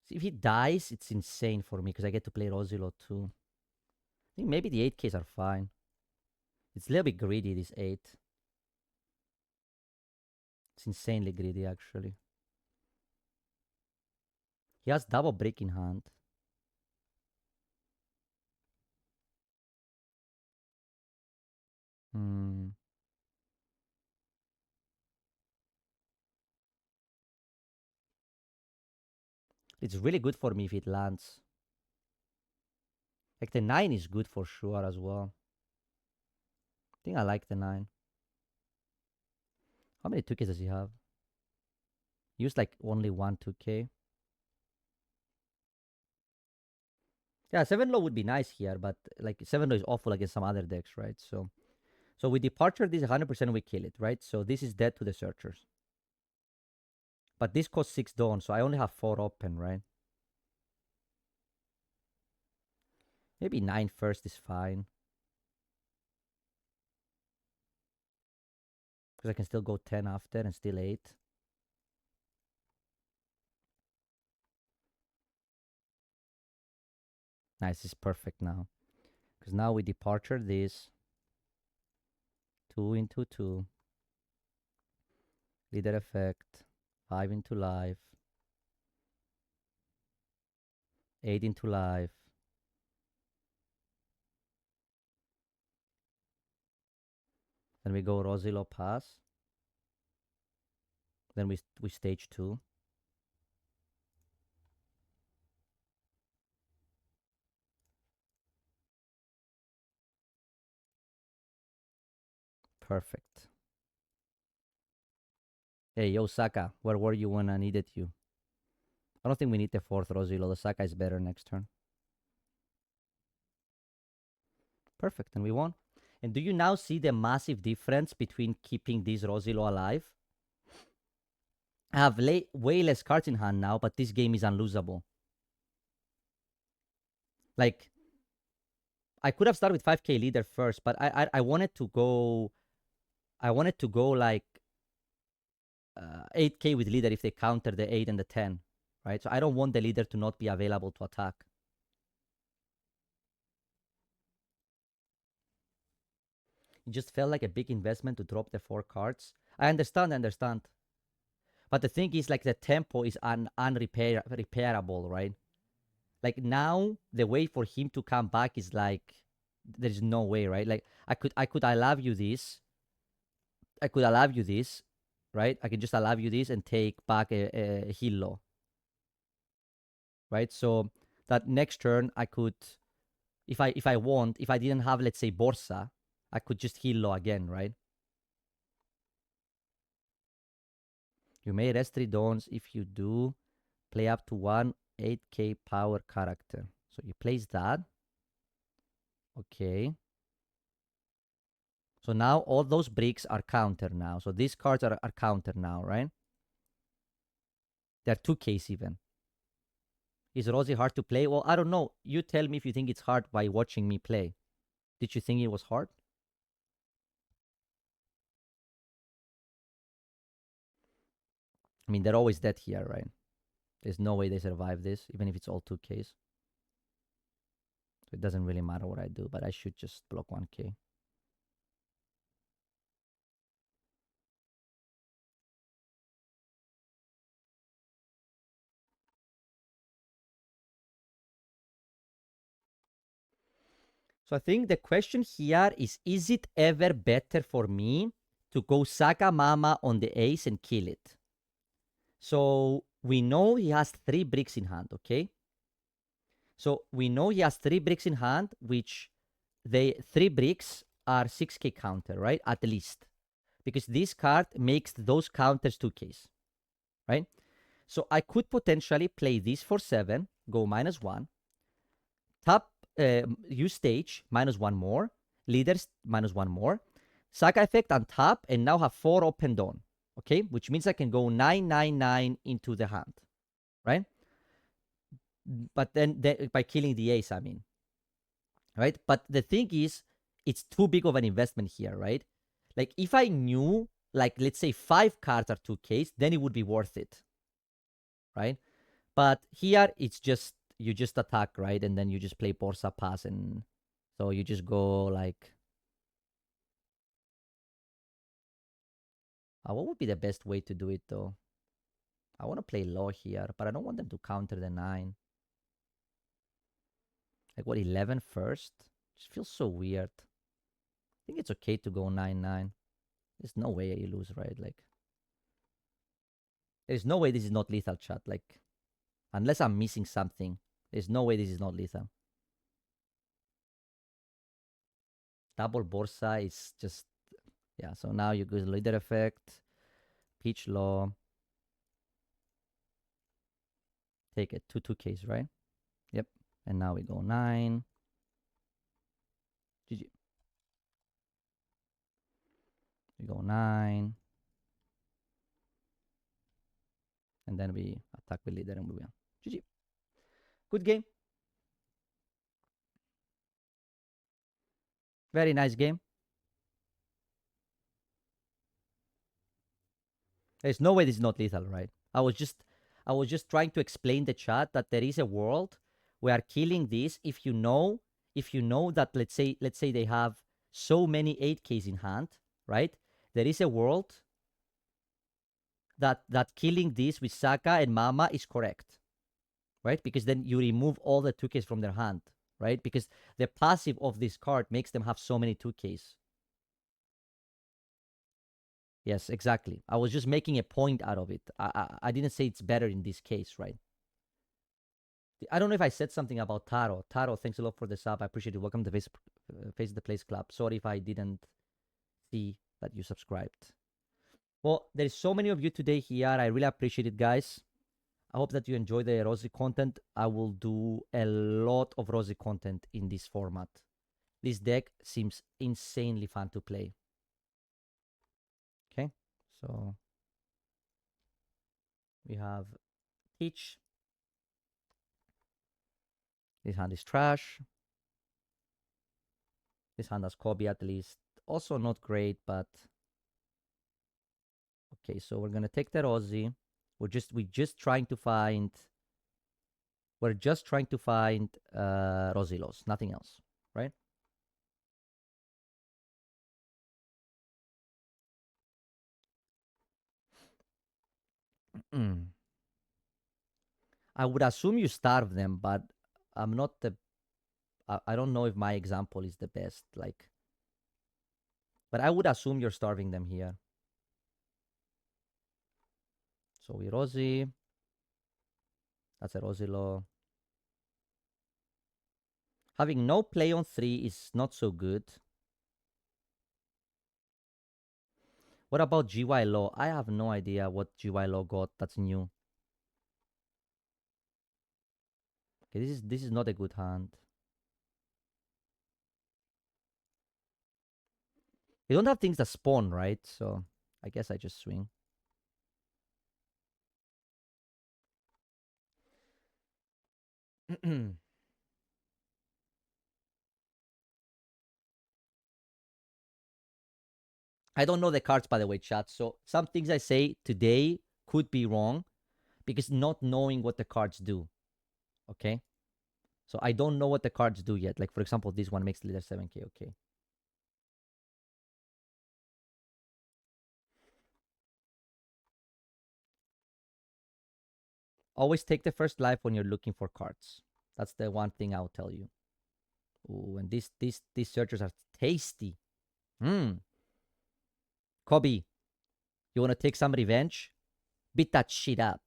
A: See, if he dies, it's insane for me because I get to play Rosilo too. I think maybe the 8ks are fine. It's a little bit greedy, this 8. It's insanely greedy, actually. He has double brick in hand. It's really good for me if it lands. Like the 9 is good for sure as well. I think I like the 9. How many 2Ks does he have? He used like only 1 2K. Yeah, 7 low would be nice here, but like 7 low is awful against some other decks, right? So with departure, this 100% we kill it, right? So this is dead to the searchers. But this costs 6 dawn, so I only have 4 open, right? Maybe 9 first is fine. Because I can still go 10 after and still 8. Nice, this is perfect now. Because now we departure this. 2 into 2. Leader effect. 5 into life. 8 into life. Then we go Rosilo pass. Then we stage 2. Perfect. Hey, Osaka, where were you when I needed you? I don't think we need the 4th Rosilo. Osaka is better next turn. Perfect, and we won. And do you now see the massive difference between keeping this Rosilo alive? I have way less cards in hand now, but this game is unlosable. Like, I could have started with 5k leader first, but I wanted to go... I wanted to go like 8k with leader if they counter the 8 and the 10, right? So I don't want the leader to not be available to attack. It just felt like a big investment to drop the 4 cards. I understand. But the thing is, like, the tempo is unrepairable, right? Like, now, the way for him to come back is like, there's no way, right? Like, I love you this, I could allow you this, right? I can just allow you this and take back a Hillo, right? So that next turn I could, if I want, if I didn't have, let's say, Borsa, I could just Hillo again, right? You may rest 3 dawns. If you do, play up to one 8k power character. So you place that. Okay. So now all those bricks are counter now. So these cards are counter now, right? They're 2Ks even. Is Rosie hard to play? Well, I don't know. You tell me if you think it's hard by watching me play. Did you think it was hard? I mean, they're always dead here, right? There's no way they survive this, even if it's all 2Ks. So it doesn't really matter what I do, but I should just block 1K. So I think the question here is it ever better for me to go Saga Mama on the ace and kill it? So we know he has 3 bricks in hand, okay? So we know he has 3 bricks in hand, which the 3 bricks are 6k counter, right? At least. Because this card makes those counters 2Ks, right? So I could potentially play this for 7, go -1, tap, use stage, -1 more, leaders, -1 more, Saga effect on top, and now have 4 open dawn, okay? Which means I can go 999 into the hand, right? But then by killing the ace, I mean, right? But the thing is, it's too big of an investment here, right? Like if I knew, like let's say 5 cards are 2Ks, then it would be worth it, right? But here it's just you just attack, right? And then you just play Borsa pass, and so you just go like, what would be the best way to do it though? I want to play low here, but I don't want them to counter the 9. Like what, 11 first? Just feels so weird. I think it's okay to go 9-9. There's no way you lose, right? Like, there's no way this is not lethal, chat. Like, unless I'm missing something, there's no way this is not lethal. Double Borsa is just, yeah. So now you go leader effect, pitch law, take it, 2Ks, right? Yep. And now we go 9. GG. We go 9. And then we attack with leader and we win. GG. Good game. Very nice game. There's no way this is not lethal, right? I was just trying to explain the chat that there is a world where killing this, if you know that let's say they have so many 8Ks in hand, right? There is a world that killing this with Saka and Mama is correct, right? Because then you remove all the 2Ks from their hand, right? Because the passive of this card makes them have so many 2Ks. Yes, exactly. I was just making a point out of it. I didn't say it's better in this case, right? I don't know if I said something about Taro. Taro, thanks a lot for the sub. I appreciate it. Welcome to Face the Place Club. Sorry if I didn't see that you subscribed. Well, there's so many of you today here. I really appreciate it, guys. I hope that you enjoy the Rosy content. I will do a lot of Rosy content in this format. This deck seems insanely fun to play. Okay, so we have Teach. This hand is trash. This hand has Kobe at least. Also not great, but okay, so we're gonna take the Rosy. We're just trying to find Rosilos, nothing else, right? I would assume you starve them, but I'm not the I don't know if my example is the best, like, but I would assume you're starving them here. So we Rosy. That's a Rosy low. Having no play on 3 is not so good. What about GY low? I have no idea what GY low got. That's new. Okay, this is not a good hand. We don't have things that spawn, right? So I guess I just swing. I don't know the cards, by the way, chat. So some things I say today could be wrong because not knowing what the cards do. Okay? So I don't know what the cards do yet. Like, for example, this one makes leader 7k. Okay. Always take the first life when you're looking for cards. That's the one thing I'll tell you. Ooh, and these searchers are tasty. Kobe, you want to take some revenge? Beat that shit up.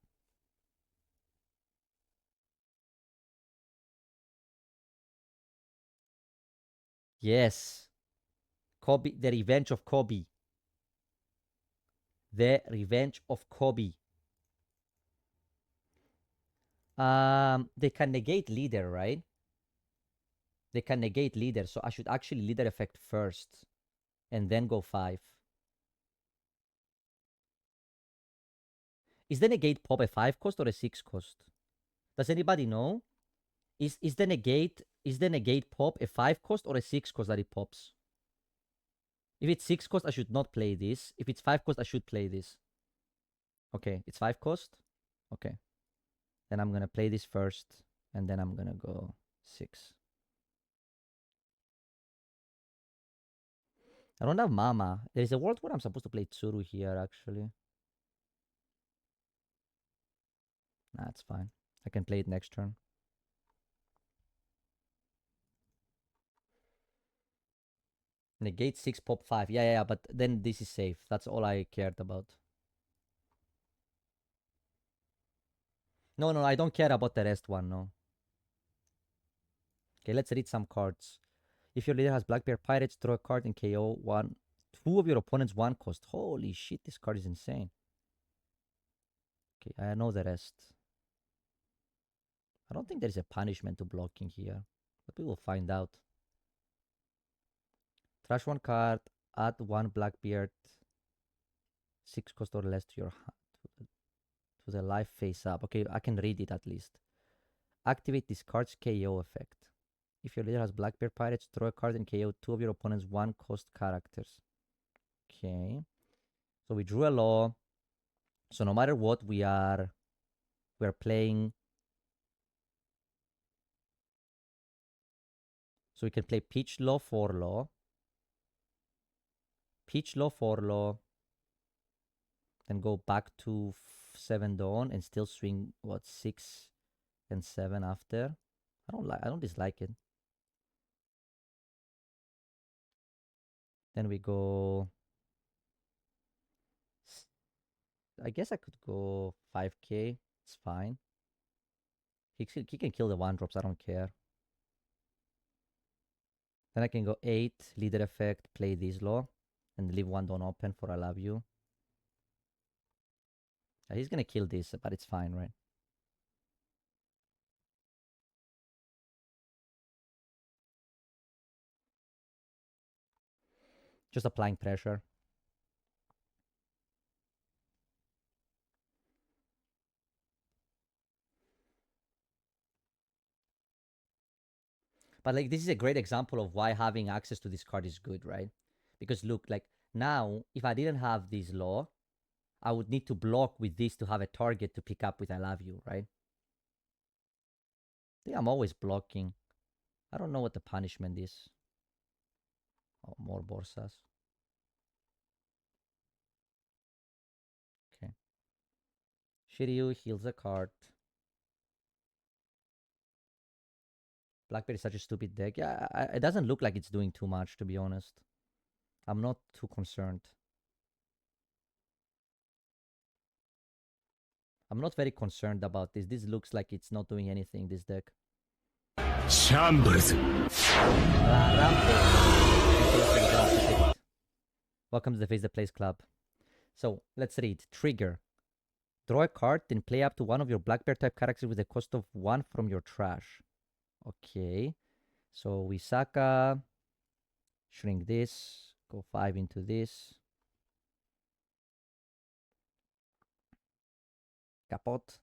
A: Yes. Kobe, the revenge of Kobe. The revenge of Kobe. They can negate leader, right? They can negate leader, so I should actually leader effect first and then go 5. Is the negate pop a 5 cost or a 6 cost? Does anybody know? Is the negate pop a 5 cost or a 6 cost that it pops? If it's 6 cost, I should not play this. If it's 5 cost, I should play this. Okay, it's 5 cost. Okay. Then I'm gonna play this first, and then I'm gonna go 6. I don't have Mama. There is a world where I'm supposed to play Tsuru here, actually. Nah, it's fine. I can play it next turn. Negate 6, pop 5. Yeah, but then this is safe. That's all I cared about. No, I don't care about the rest one, no. Okay, let's read some cards. If your leader has Black Bear Pirates, draw a card and KO 2 of your opponent's 1 cost. Holy shit, this card is insane. Okay, I know the rest. I don't think there is a punishment to blocking here, but we will find out. Trash 1 card, add 1 Blackbeard, 6 cost or less to your to the life face up. Okay, I can read it at least. Activate this card's KO effect. If your leader has Blackbeard Pirates, draw a card and KO 2 of your opponent's 1 cost characters. Okay. So we drew a law. So no matter what, we are playing. So we can play Peach Law, 4 Law. Peach Law, 4 Law. Then go back to 7 Dawn and still swing, what, 6 and 7 after. I don't dislike it. Then we go. I guess I could go 5k. It's fine. He can kill the 1-drops. I don't care. Then I can go 8, leader effect, play this law, and leave 1 Dawn open for I love you. He's gonna kill this, but it's fine, right? Just applying pressure. But like, this is a great example of why having access to this card is good, right? Because look, like now, if I didn't have this law, I would need to block with this to have a target to pick up with I love you, right? I think I'm always blocking. I don't know what the punishment is. Oh, more borsas. Okay. Shiryu heals a card. Blackbeard is such a stupid deck. Yeah, it doesn't look like it's doing too much, to be honest. I'm not too concerned. I'm not very concerned about this. This looks like it's not doing anything, this deck.
B: Shambles.
A: Welcome to the Face the Plays Club. So let's read. Trigger. Draw a card, then play up to one of your black bear type characters with a cost of 1 from your trash. Okay. So Wisaka. Shrink this. Go 5 into this. Kapot.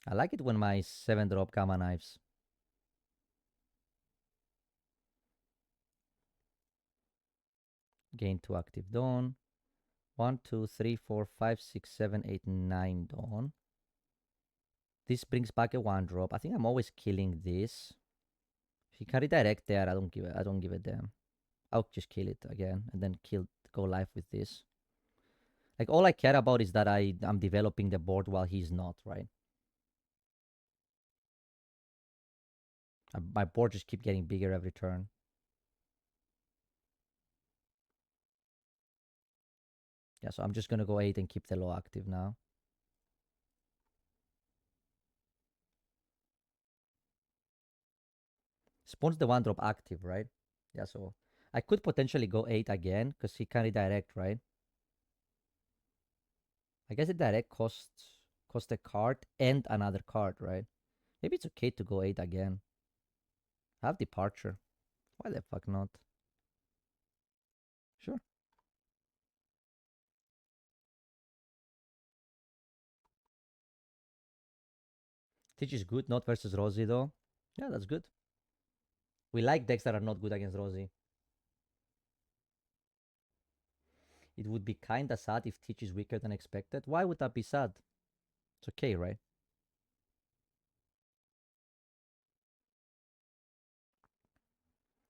A: I like it when my 7-drop Gamma Knives. Gain 2 active Dawn. 1, 2, 3, 4, 5, 6, 7, 8, 9 Dawn. This brings back a 1-drop. I think I'm always killing this. If you can redirect there, I don't give a damn. I'll just kill it again and then go live with this. Like, all I care about is that I'm developing the board while he's not, right? My board just keep getting bigger every turn. Yeah, so I'm just gonna go 8 and keep the low active now. Spawns the 1-drop active, right? Yeah, so I could potentially go 8 again because he can redirect, right? I guess the direct costs a card and another card, right? Maybe it's okay to go 8 again. Have departure. Why the fuck not? Sure. Teach is good, not versus Rosie though. Yeah, that's good. We like decks that are not good against Rosie. It would be kinda sad if Teach is weaker than expected. Why would that be sad? It's okay, right?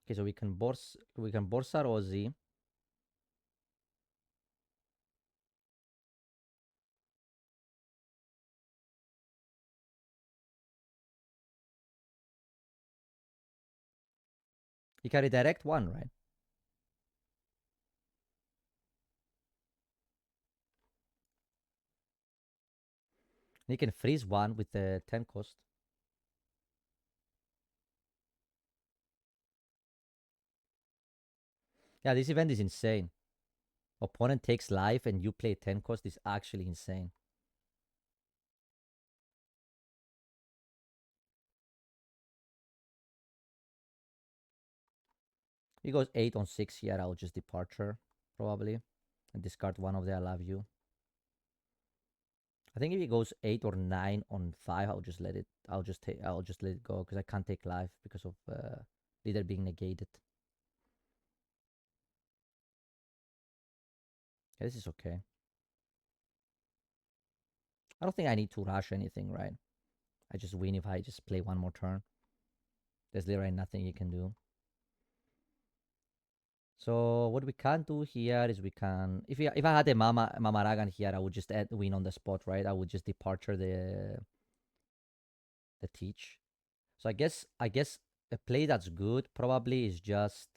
A: Okay, so we can Borsa Rosie. He can redirect 1, right? He can freeze 1 with the 10 cost. Yeah, this event is insane. Opponent takes life and you play 10 cost is actually insane. He goes 8 on 6 here. I'll just departure, probably. And discard one of the I love you. I think if he goes 8 or 9 on 5, I'll just let it. I'll just let it go because I can't take life because of leader being negated. Yeah, this is okay. I don't think I need to rush anything, right? I just win if I just play one more turn. There's literally nothing you can do. So what we can do here is we can, if I had a Mama Ragan here, I would just add win on the spot, right? I would just departure the teach. So I guess a play that's good probably is just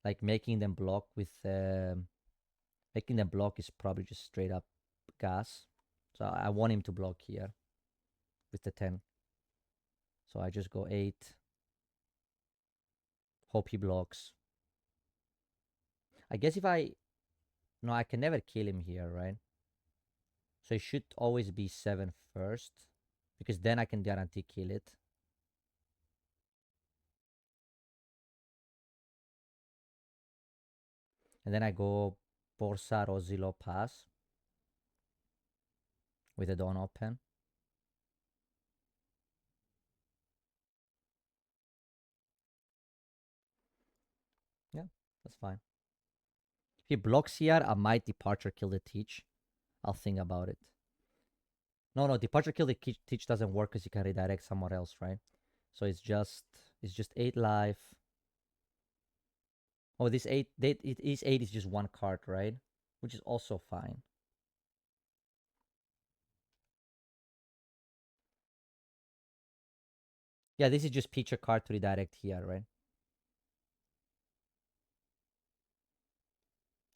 A: like making them block with making them block is probably just straight up gas. So I want him to block here with the 10. So I just go 8. Hope he blocks. I guess if I no, I can never kill him here, right? So it should always be 7 first, because then I can guarantee kill it. And then I go Borsa Rosilo pass with the Dawn open. Yeah, that's fine. If he blocks here, I might departure kill the teach. I'll think about it. No, departure kill the teach doesn't work because you can redirect somewhere else, right? So it's just 8 life. Oh, this 8 it is 8 is just 1 card, right? Which is also fine. Yeah, this is just pitch a card to redirect here, right?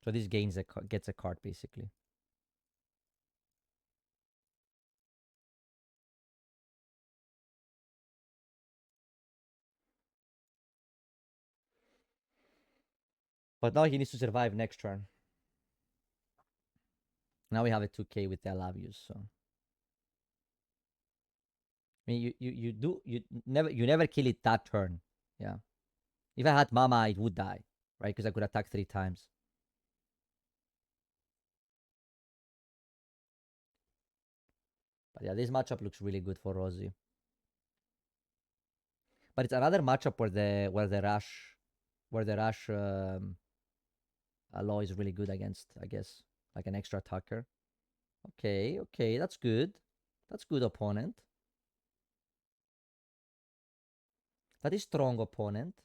A: So this gets a card basically. But now he needs to survive next turn. Now we have a 2k with the I love you, so I mean you never kill it that turn. Yeah. If I had Mama, it would die, right? Because I could attack 3 times. But yeah, this matchup looks really good for Rosie. But it's another matchup where the rush law is really good against, I guess, like an extra attacker. Okay, okay, that's good. That's good opponent. That is strong opponent.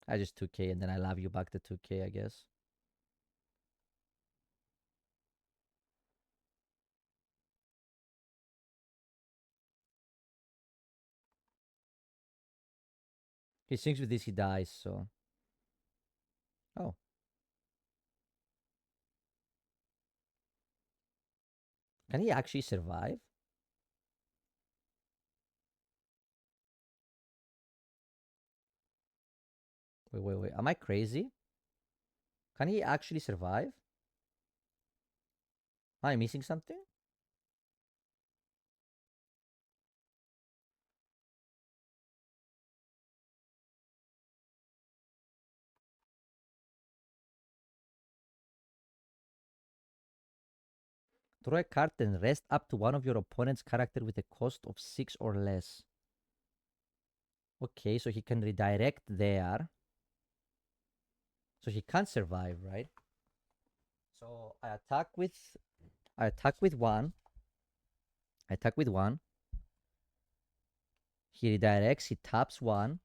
A: I just 2k and then I love you back to 2k, I guess. He sinks with this, he dies, so. Oh. Can he actually survive? Wait. Am I crazy? Can he actually survive? Am I missing something? Draw a card and rest up to one of your opponent's character with a cost of 6 or less. Okay, so he can redirect there. So he can't survive, right? So I attack with one. I attack with one. He redirects, he taps one.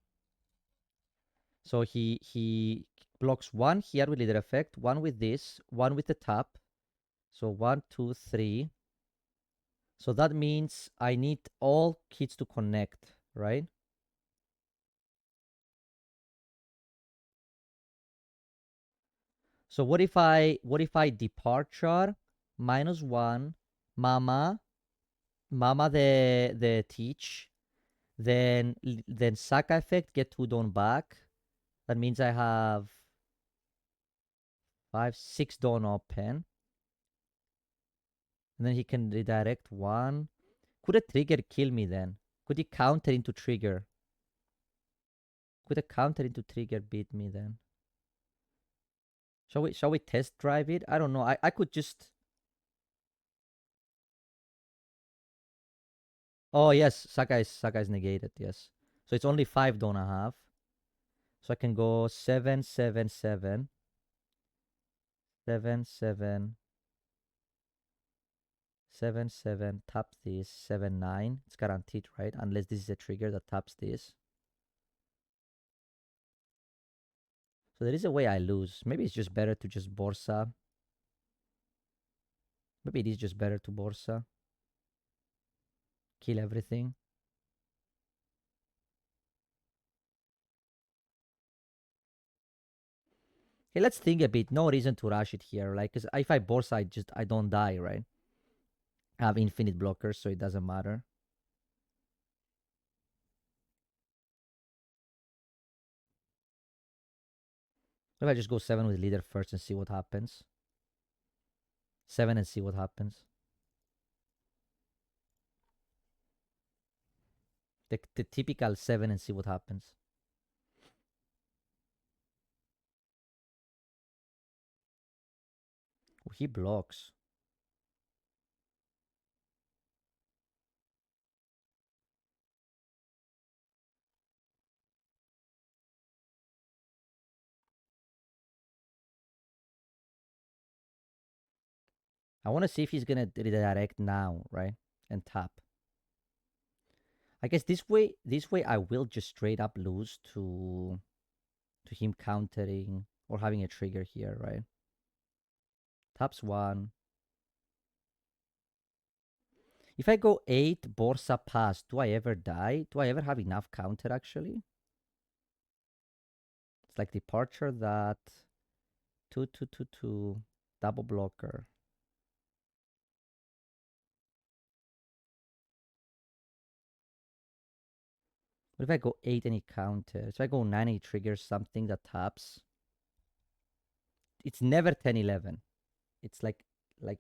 A: So he blocks one here with leader effect, one with this, one with the tap. So 1, 2, 3. So that means I need all kids to connect, right? So what if I departure -1, mama the teach, then Saka effect, get 2 Dawn back. That means I have 5, 6 Dawn open. And then he can redirect 1. Could a trigger kill me then? Could he counter into trigger? Could a counter into trigger beat me then? Shall we test drive it? I don't know. I could just. Oh yes, Saka is negated, yes. So it's only 5 Dawn I have. So I can go 7, 7, 7. 7, 7. 7, 7, tap this, 7, 9. It's guaranteed, right? Unless this is a trigger that taps this. So there is a way I lose. Maybe it's just better to just Borsa. Maybe it is just better to Borsa. Kill everything. Okay, let's think a bit. No reason to rush it here. Like, cause if I Borsa, I don't die, right? I have infinite blockers, so it doesn't matter. What if I just go 7 with leader first and see what happens? 7 and see what happens. The typical 7 and see what happens. Oh, he blocks. I want to see if he's gonna redirect now, right? And tap. I guess this way I will just straight up lose to him countering or having a trigger here, right? Taps 1. If I go 8, Borsa pass, do I ever die? Do I ever have enough counter, actually? It's like departure that 2, 2, 2, 2, double blocker. What if I go 8 and it counters? If I go 9 and it triggers something that taps? It's never 10, 11. It's like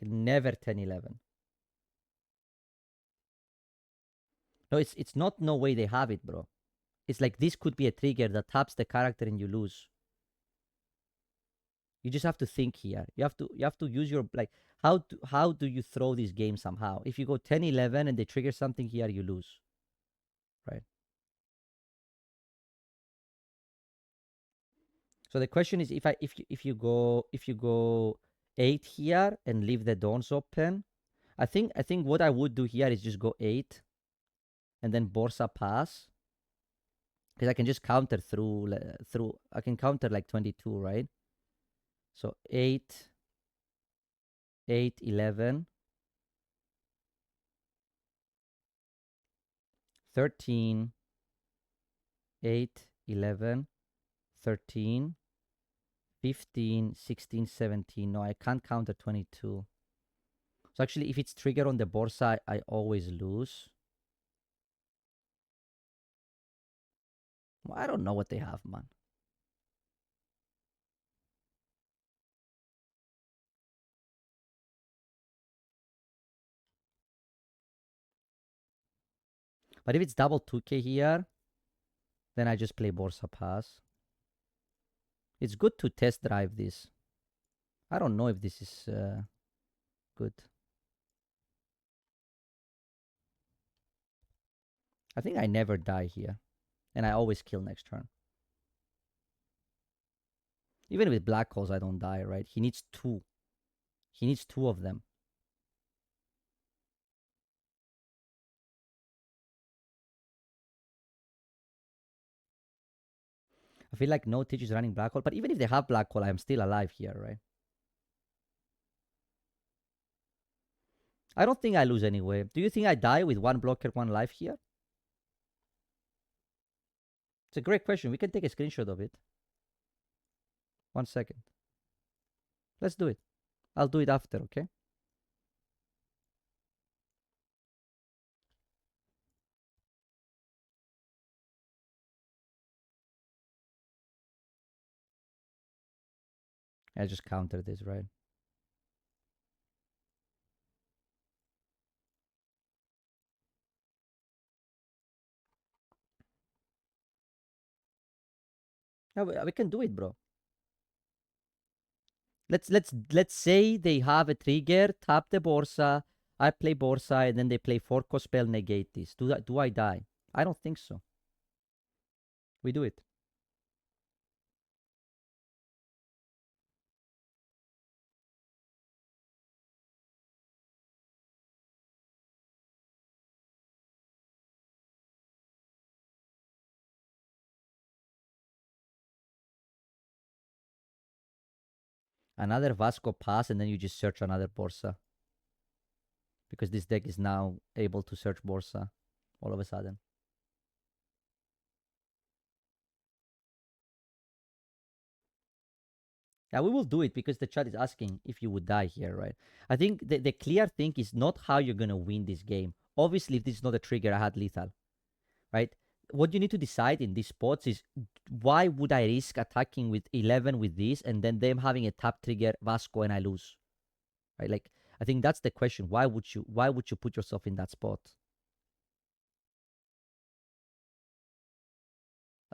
A: never 10, 11. No, it's not no way they have it, bro. It's like this could be a trigger that taps the character and you lose. You just have to think here. You have to use your like how do you throw this game somehow? If you go 10, 11 and they trigger something here, you lose. Right? So the question is if you go 8 here and leave the dawns open, I think what I would do here is just go 8 and then Borsa pass. Because I can just counter through I can counter like 22, right? So 8, 8, 11, 13, 8, 11, 13, 15, 16, 17. No, I can't counter 22. So actually, if it's trigger on the Borsa, I always lose. Well, I don't know what they have, man. But if it's double 2K here, then I just play Borsa pass. It's good to test drive this. I don't know if this is good. I think I never die here. And I always kill next turn. Even with black holes, I don't die, right? He needs 2. He needs 2 of them. I feel like no Teach is running black hole. But even if they have black hole, I'm still alive here, right? I don't think I lose anyway. Do you think I die with 1 blocker, 1 life here? It's a great question. We can take a screenshot of it. 1 second. Let's do it. I'll do it after, okay? I just counter this, right? Yeah, we can do it, bro. Let's say they have a trigger, tap the Borsa, I play Borsa, and then they play 4 spell, negate this. Do I die? I don't think so. We do it. Another Vasco pass, and then you just search another Borsa. Because this deck is now able to search Borsa all of a sudden. Yeah, we will do it because the chat is asking if you would die here, right? I think the clear thing is not how you're going to win this game. Obviously, if this is not a trigger, I had lethal, right? What you need to decide in these spots is why would I risk attacking with 11 with this and then them having a tap trigger Vasco and I lose, right? Like, I think that's the question. Why would you put yourself in that spot?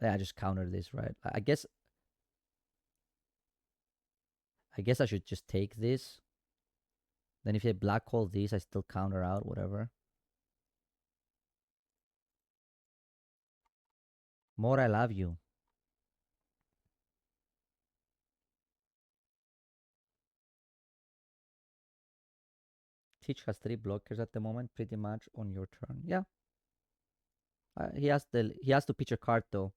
A: Yeah, I just counter this, right? I guess I should just take this. Then if you black hole this, I still counter out, whatever. More I love you. Teach has 3 blockers at the moment, pretty much on your turn. Yeah. He has to pitch a card though.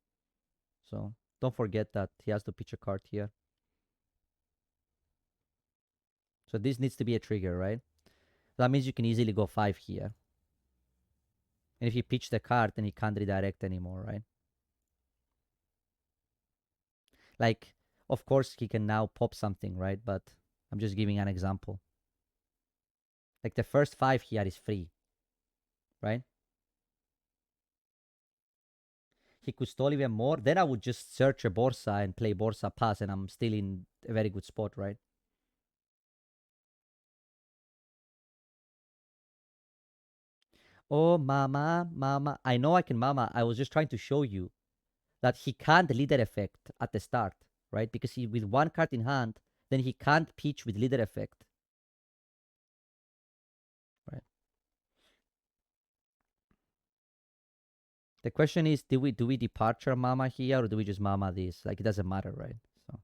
A: So don't forget that he has to pitch a card here. So this needs to be a trigger, right? That means you can easily go 5 here. And if he pitched the card, then he can't redirect anymore, right? Like, of course, he can now pop something, right? But I'm just giving an example. Like, the first 5 here is free, right? He could stall even more. Then I would just search a Borsa and play Borsa pass, and I'm still in a very good spot, right? Oh, mama, mama. I know I can mama. I was just trying to show you that he can't leader effect at the start, right? Because he with one card in hand, then he can't pitch with leader effect, right? The question is, do we departure mama here, or do we just mama this? Like, it doesn't matter, right? So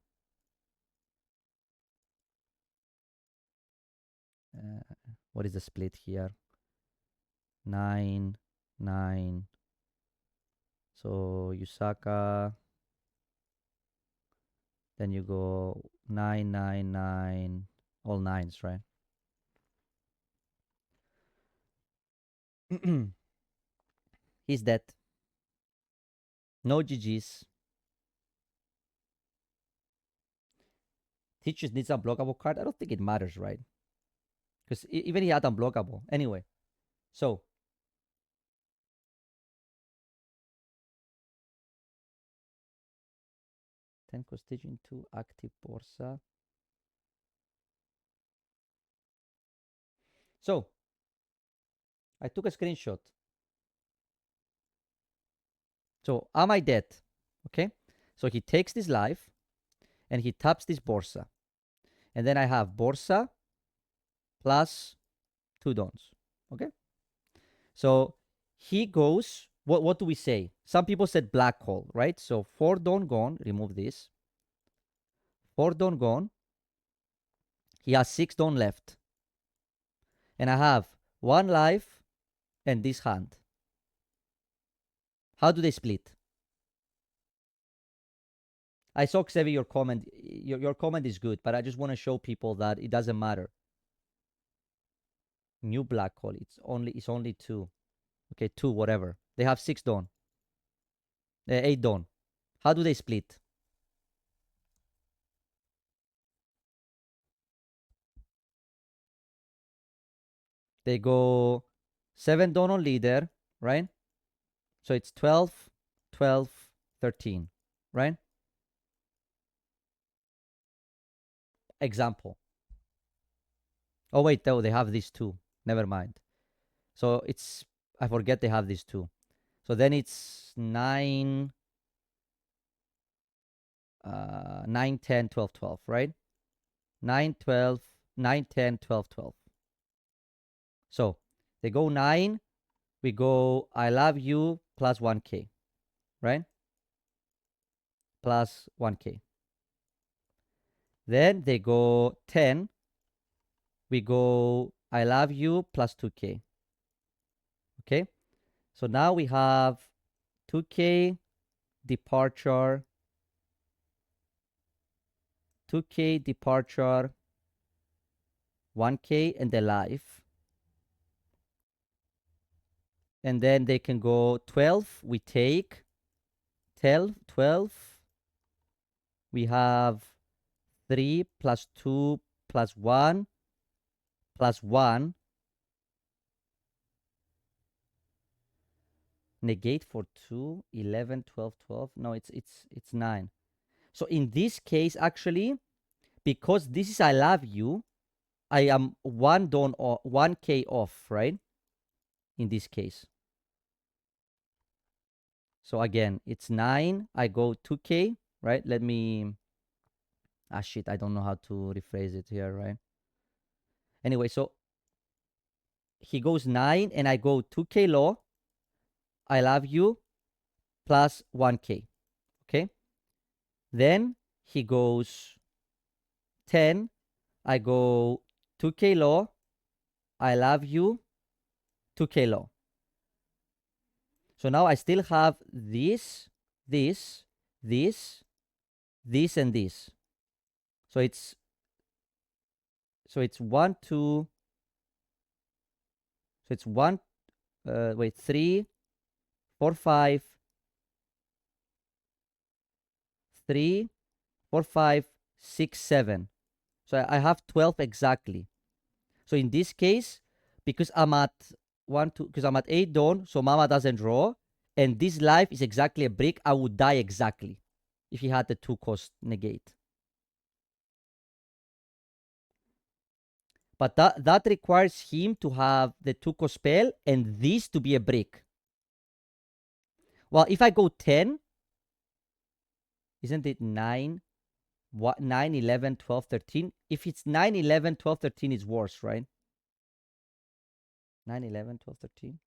A: what is the split here? 9, 9. So Yusaka, then you go 9, 9, 9, all nines, right? He's dead. No GGs. Teachers needs unblockable card. I don't think it matters, right? Because even he had unblockable. Anyway, so ten Constitution 2 active Borsa. So I took a screenshot. So am I dead? Okay. So he takes this life and he taps this Borsa. And then I have Borsa plus 2 dons. Okay. So he goes, what do we say? Some people said black hole, right? So 4 don gone, remove this. 4 don gone. He has 6 don left. And I have 1 life and this hand. How do they split? I saw, Xavier, your comment. Your comment is good, but I just want to show people that it doesn't matter. New black hole. It's only 2. Okay, 2, whatever. They have 6 don. 8 don. How do they split? They go 7 don on leader, right? So it's 12, 12, 13, right? Example. Oh, wait, though, they have these 2. Never mind. So I forget they have these 2. So then it's 9, 9, 10, 12, 12, right? 9, 12, 9, 10, 12, 12. So they go 9. We go I love you plus 1k, right? Plus 1k. Then they go 10. We go I love you plus 2k. Okay. So now we have 2k departure, 2k departure, 1k, and the life. And then they can go 12. We take 12, 12. We have 3 plus 2 plus 1 plus 1. Negate for 2, 11, 12, 12. No, it's 9. So in this case, actually, because this is I love you, I am 1 don or 1k off, right? In this case. So again, it's 9. I go 2k, right? Let me. Shit, I don't know how to rephrase it here, right? Anyway, so he goes 9 and I go 2k low. I love you plus 1k. Okay. Then he goes 10. I go 2k low. I love you 2k low. So now I still have this, this, this, this, and this. So it's 1, 2. So it's 1, wait, 3, 4, 5, 3, 4, 5, 6, 7. So I have 12 exactly. So in this case, because I'm at 1, 2, because I'm at 8 dawn, so Mama doesn't draw, and this life is exactly a brick, I would die exactly if he had the 2 cost negate. But that requires him to have the 2 cost spell and this to be a brick. Well, if I go 10, isn't it 9? What, 9, 11, 12, 13? If it's 9, 11, 12, 13, it's worse, right? 9, 11, 12, 13.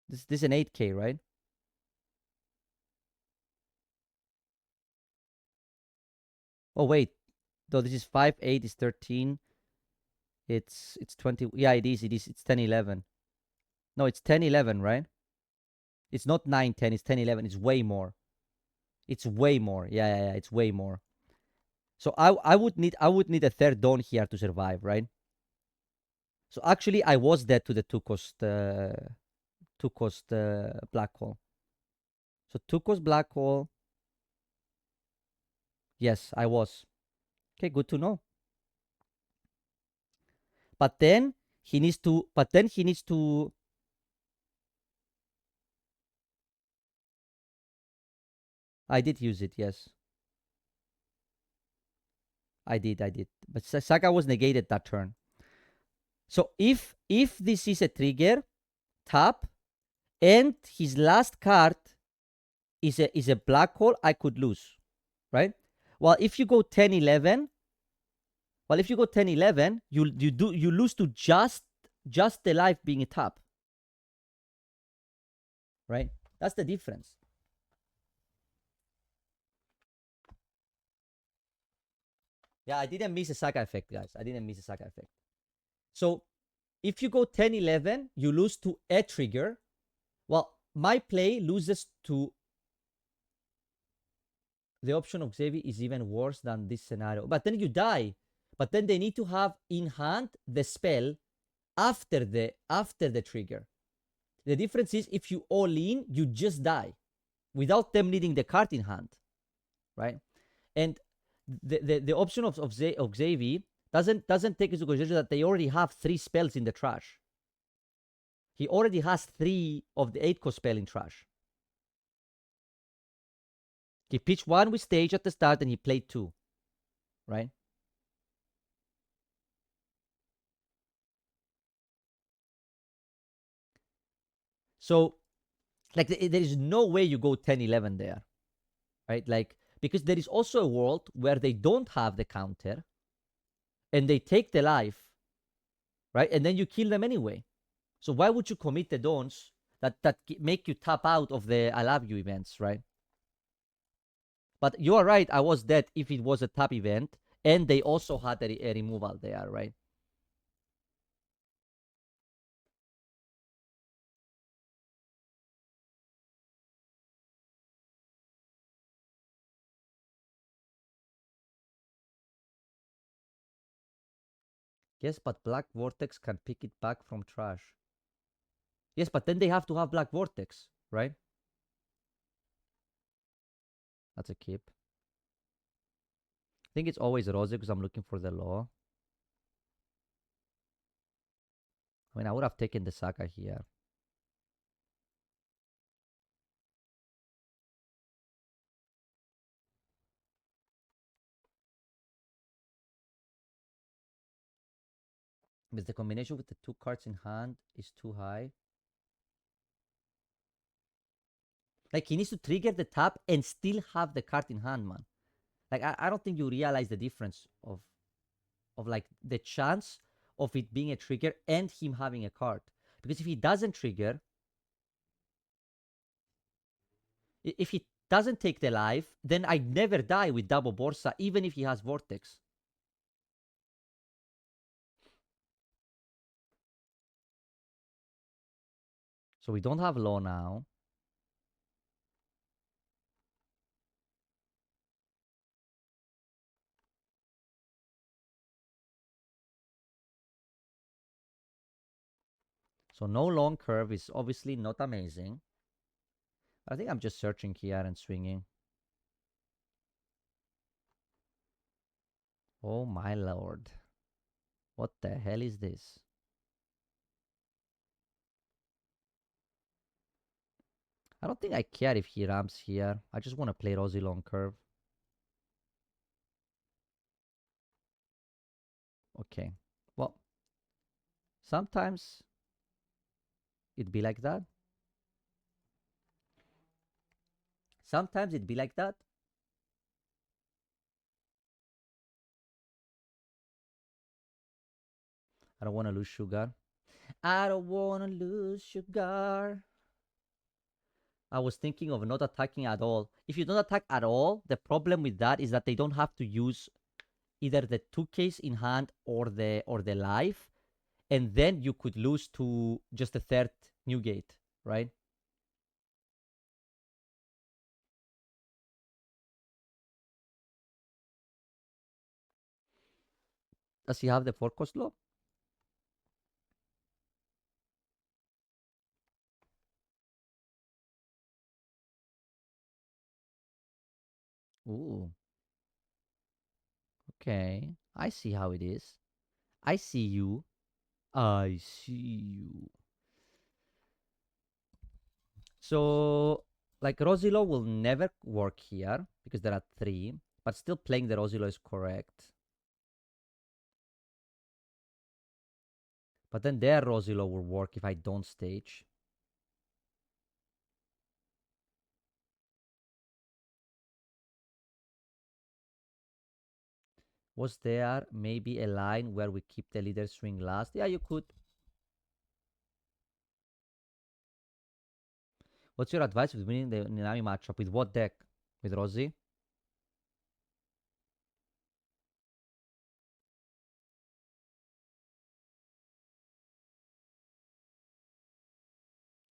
A: This is an 8K, right? Oh, wait. Though this is 5, 8 is 13. It's 20. Yeah, it is. It is. It's 10, 11. No, it's 10, 11, right? It's not 9, 10. It's 10, 11. It's way more. It's way more. Yeah, yeah, yeah. It's way more. So I would need a third dawn here to survive, right? So actually, I was dead to the two cost black hole. So two cost black hole. Yes, I was. Okay, good to know. But then he needs to. But then he needs to. I did use it. Yes, I did. I did. But Saga was negated that turn. So if this is a trigger, tap, and his last card is a black hole, I could lose, right? Well, if you go 10, 11, well, if you go 10, 11, you lose to just the life being a tap, right? That's the difference. Yeah, I didn't miss a Saga effect, guys. I didn't miss a Saga effect. So if you go 10, 11, you lose to a trigger. Well, my play loses to the option of Xavier is even worse than this scenario. But then you die. But then they need to have in hand the spell after the trigger. The difference is if you all in, you just die without them needing the card in hand, right? And the option of Xavier doesn't take into consideration that they already have 3 spells in the trash. He already has 3 of the 8 cost spell in trash. He pitched 1 with stage at the start and he played 2, right? So, like, there is no way you go 10, 11 there, right? Like, because there is also a world where they don't have the counter and they take the life, right? And then you kill them anyway. So why would you commit the dawns that make you tap out of the I love you events, right? But you are right. I was dead if it was a tap event, and they also had a removal there, right? Yes, but Black Vortex can pick it back from trash. Yes, but then they have to have Black Vortex, right? That's a keep. I think it's always Rose because I'm looking for the law. I mean, I would have taken the Saga here. Because the combination with the 2 cards in hand is too high. Like, he needs to trigger the tap and still have the card in hand, man. Like, I don't think you realize the difference of like the chance of it being a trigger and him having a card. Because if he doesn't trigger, if he doesn't take the life, then I never die with double Borsa, even if he has Vortex. So we don't have law now. So no long curve is obviously not amazing. I think I'm just searching here and swinging. Oh my lord. What the hell is this? I don't think I care if he ramps here. I just want to play Rosy long curve. Okay. Well, sometimes it be like that. Sometimes it be like that. I don't want to lose sugar. I don't want to lose sugar. I was thinking of not attacking at all. If you don't attack at all, the problem with that is that they don't have to use either the 2Ks in hand or the life, and then you could lose to just a third new gate, right? Does he have the 4 cost law? Ooh, okay. I see how it is. I see you. I see you. So, like, Rosilo will never work here because there are 3, but still playing the Rosilo is correct. But then their Rosilo will work if I don't stage. Was there maybe a line where we keep the leader swing last? Yeah, you could. What's your advice with winning the Nami matchup? With what deck? With Rosie?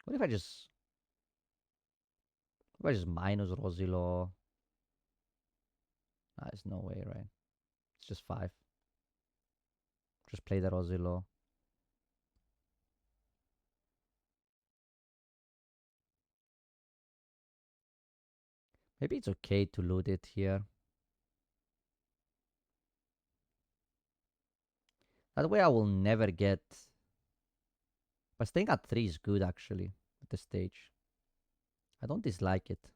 A: What if I just minus Rosilo? There's no way, right? It's just 5. Just play the Rosilo. Maybe it's okay to loot it here. That way I will never get... But staying at 3 is good, actually, at the stage. I don't dislike it.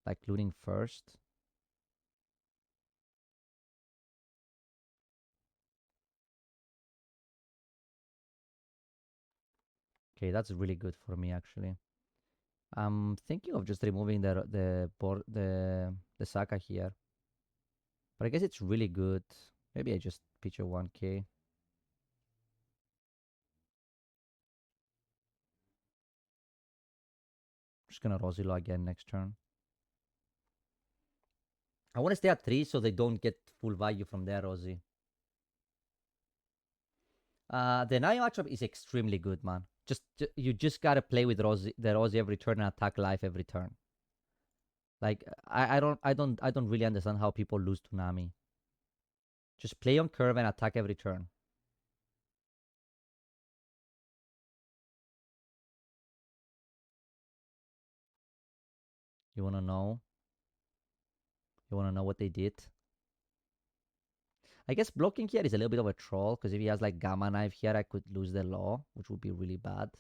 A: Like looting first. Okay, that's really good for me, actually. I'm thinking of just removing the Saka here. But I guess it's really good. Maybe I just pitch a 1k. Just gonna Rosilo again next turn. I want to stay at 3 so they don't get full value from their Rosie. The Naya matchup is extremely good, man. You just gotta play with the Rosie every turn and attack life every turn. Like I don't really understand how people lose to Nami. Just play on curve and attack every turn. You wanna know? You wanna know what they did? I guess blocking here is a little bit of a troll because if he has like Gamma Knife here, I could lose the law, which would be really bad.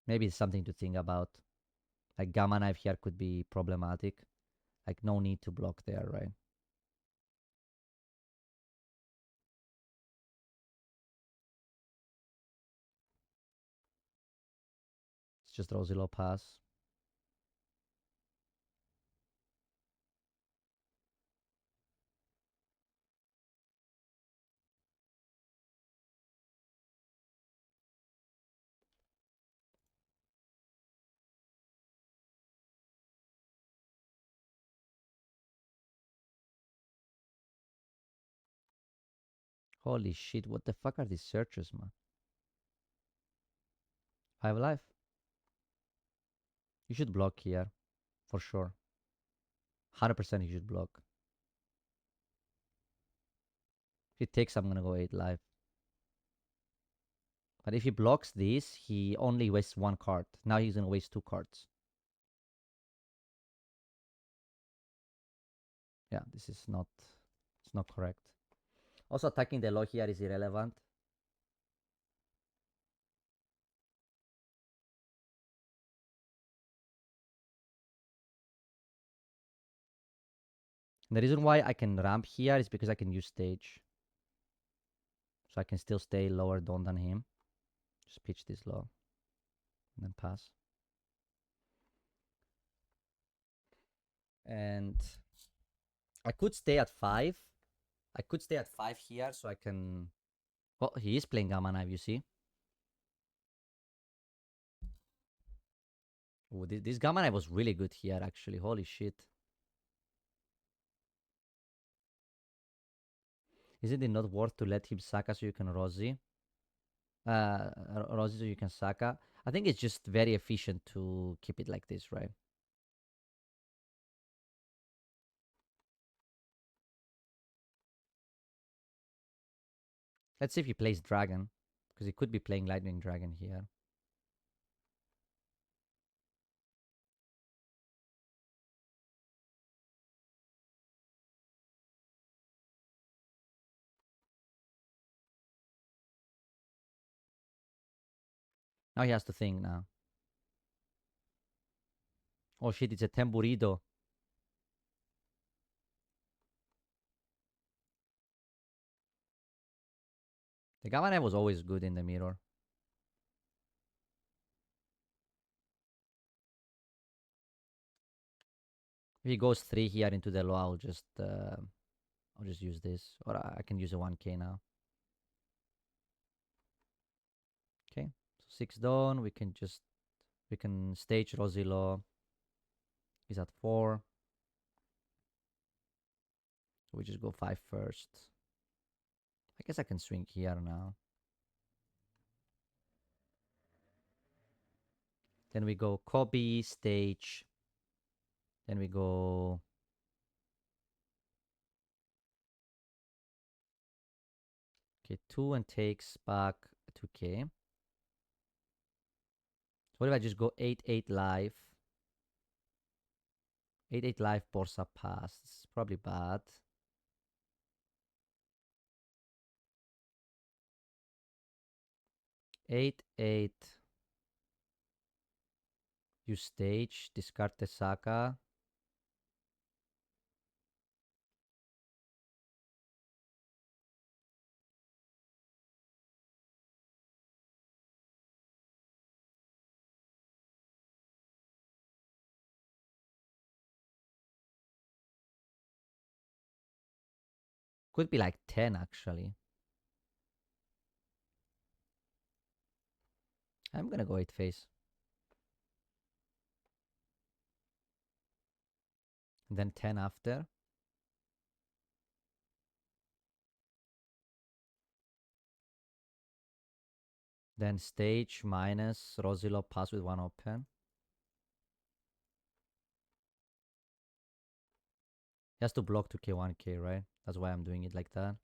A: Maybe it's something to think about. Like Gamma Knife here could be problematic. Like no need to block there, right? It's just Rosilo pass. Holy shit, what the fuck are these searches, man? 5 life. You should block here, for sure. 100% you should block. If it takes, I'm gonna go 8 life. But if he blocks this, he only wastes 1 card. Now he's gonna waste 2 cards. Yeah, this is not, it's not correct. Also, attacking the law here is irrelevant. And the reason why I can ramp here is because I can use stage. So I can still stay lower down than him. Just pitch this low. And then pass. And I could stay at 5. I could stay at 5 here so I can... Oh, he is playing Gamma Knife, you see. Ooh, this Gamma Knife was really good here, actually. Holy shit. Isn't it not worth to let him Saka so you can Rosie? Rosie so you can Saka. I think it's just very efficient to keep it like this, right? Let's see if he plays Dragon. Because he could be playing Lightning Dragon here. Now he has to think now. Oh shit, it's a Tamburido. The Gamma Knife was always good in the mirror. If he goes 3 here into the low, I'll just use this. Or I can use a 1k now. Okay, so 6 down. We can stage Rosie low. He's at 4. So we just go 5 first. I guess I can swing here now. Then we go Kobe, stage. Then we go... Okay, 2 and takes back 2k. So what if I just go 8-8 live? 8-8 live, Borsa pass. This is probably bad. 8-8. You stage, discard the Saka. Could be like 10 actually. I'm gonna go 8 face. And then 10 after. Then stage minus Rosilo pass with 1 open. He has to block 2k, 1k, right? That's why I'm doing it like that.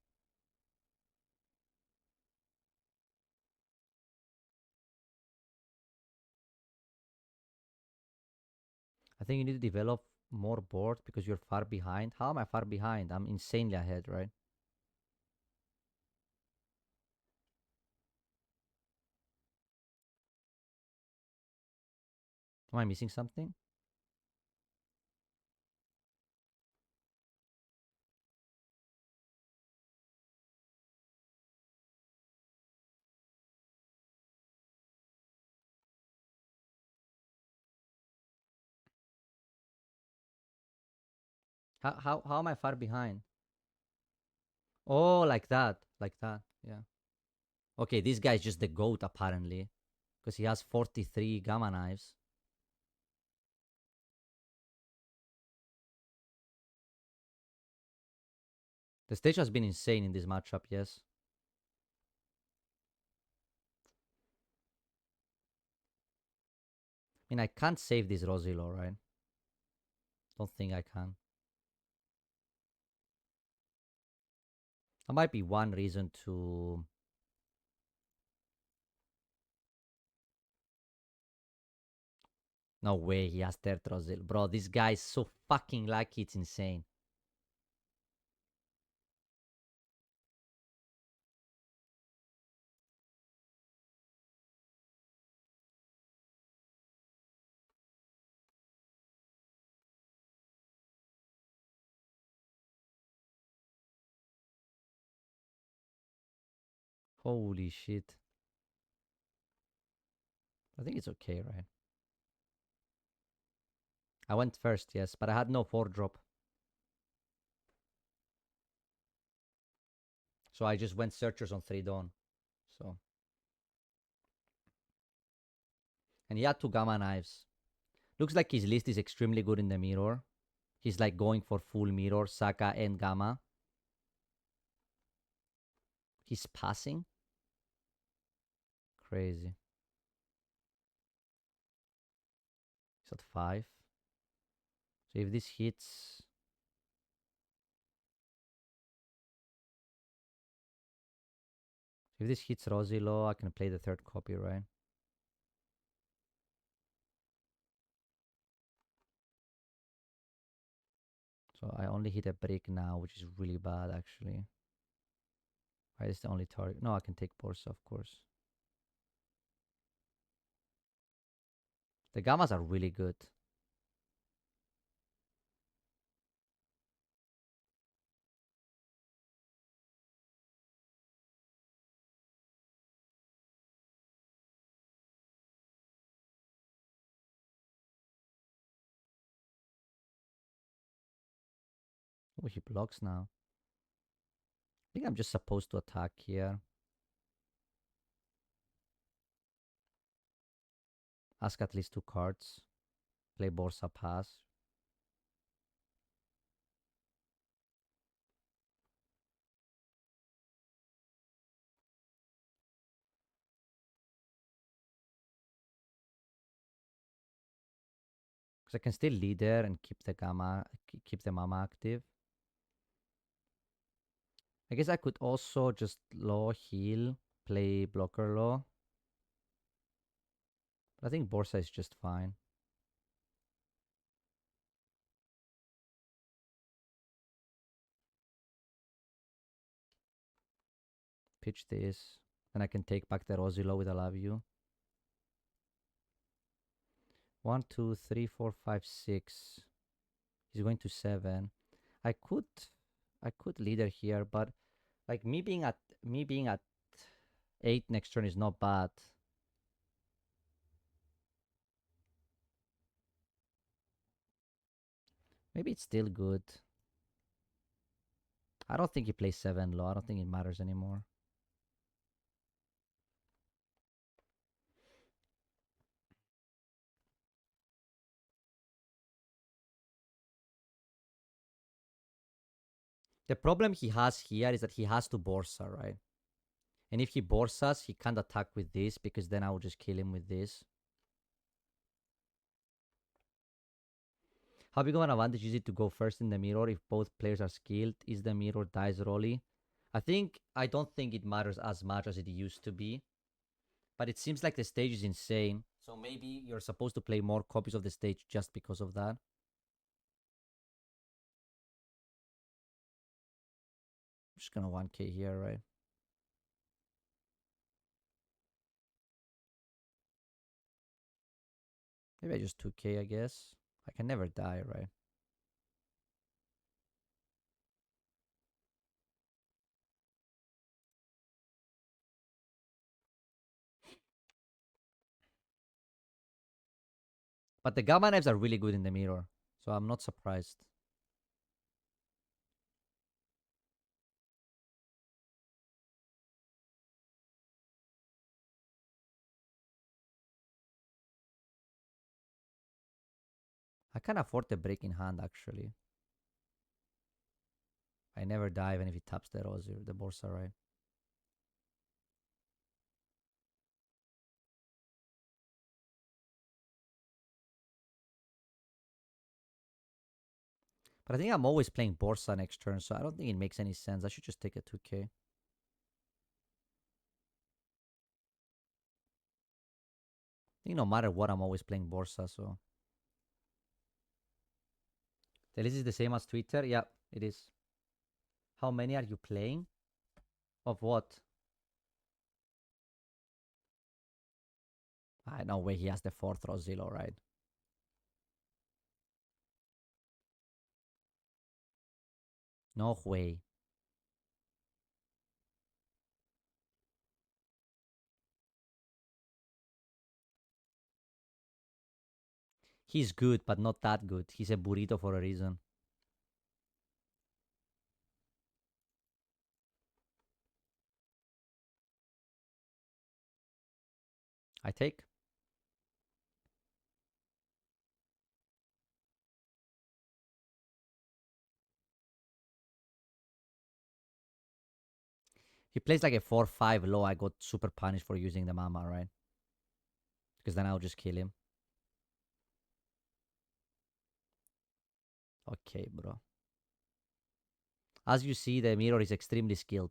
A: I think you need to develop more board because you're far behind. How am I far behind? I'm insanely ahead, right? Am I missing something? How am I far behind? Oh, like that. Like that. Yeah. Okay, this guy's just the GOAT apparently. Because he has 43 Gamma Knives. The stage has been insane in this matchup, yes. I mean, I can't save this Rosilo, right? Don't think I can. That might be one reason to No way he has third Rosil. Bro, this guy is so fucking lucky, it's insane. Holy shit. I think it's okay, right? I went first, yes, but I had no 4-drop. So I just went searchers on 3 dawn. So. And he had 2 gamma knives. Looks like his list is extremely good in the mirror. He's like going for full mirror, Saka and gamma. He's passing. Crazy. He's at 5. So if this hits... If this hits Rosilo, I can play the 3rd copy, right? So I only hit a brick now, which is really bad, actually. Why is the only target? No, I can take Borsa, of course. The gammas are really good. Oh, he blocks now. I think I'm just supposed to attack here. Ask at least 2 cards. Play Borsa pass. Because I can still lead there and keep the gamma, keep the mama active. I guess I could also just low heal, play blocker low. But I think Borsa is just fine. Pitch this. And I can take back the Rosilo with I love you. 1, 2, 3, 4, 5, 6. He's going to 7. I could leader here, but like me being at 8 next turn is not bad. Maybe it's still good. I don't think he plays 7 low. I don't think it matters anymore. The problem he has here is that he has to Borsa, right? And if he Borsas, he can't attack with this because then I will just kill him with this. How big of an advantage is it to go first in the mirror if both players are skilled? Is the mirror dice rolly? I don't think it matters as much as it used to be. But it seems like the stage is insane. So maybe you're supposed to play more copies of the stage just because of that. I'm just gonna 1k here, right? Maybe I just 2k, I guess. I can never die, right? But the gamma knives are really good in the mirror. So I'm not surprised. I can afford the break in hand, actually. I never die even if he taps the Rosy or the Borsa, right? But I think I'm always playing Borsa next turn, so I don't think it makes any sense. I should just take a 2k. I think no matter what, I'm always playing Borsa, so... The list is the same as Twitter. Yeah, it is. How many are you playing? Of what? No way he has the 4th Rosillo, right? No way. He's good, but not that good. He's a burrito for a reason. I take. He plays like a 4-5 low. I got super punished for using the mama, right? Because then I'll just kill him. Okay, bro. As you see, the mirror is extremely skilled.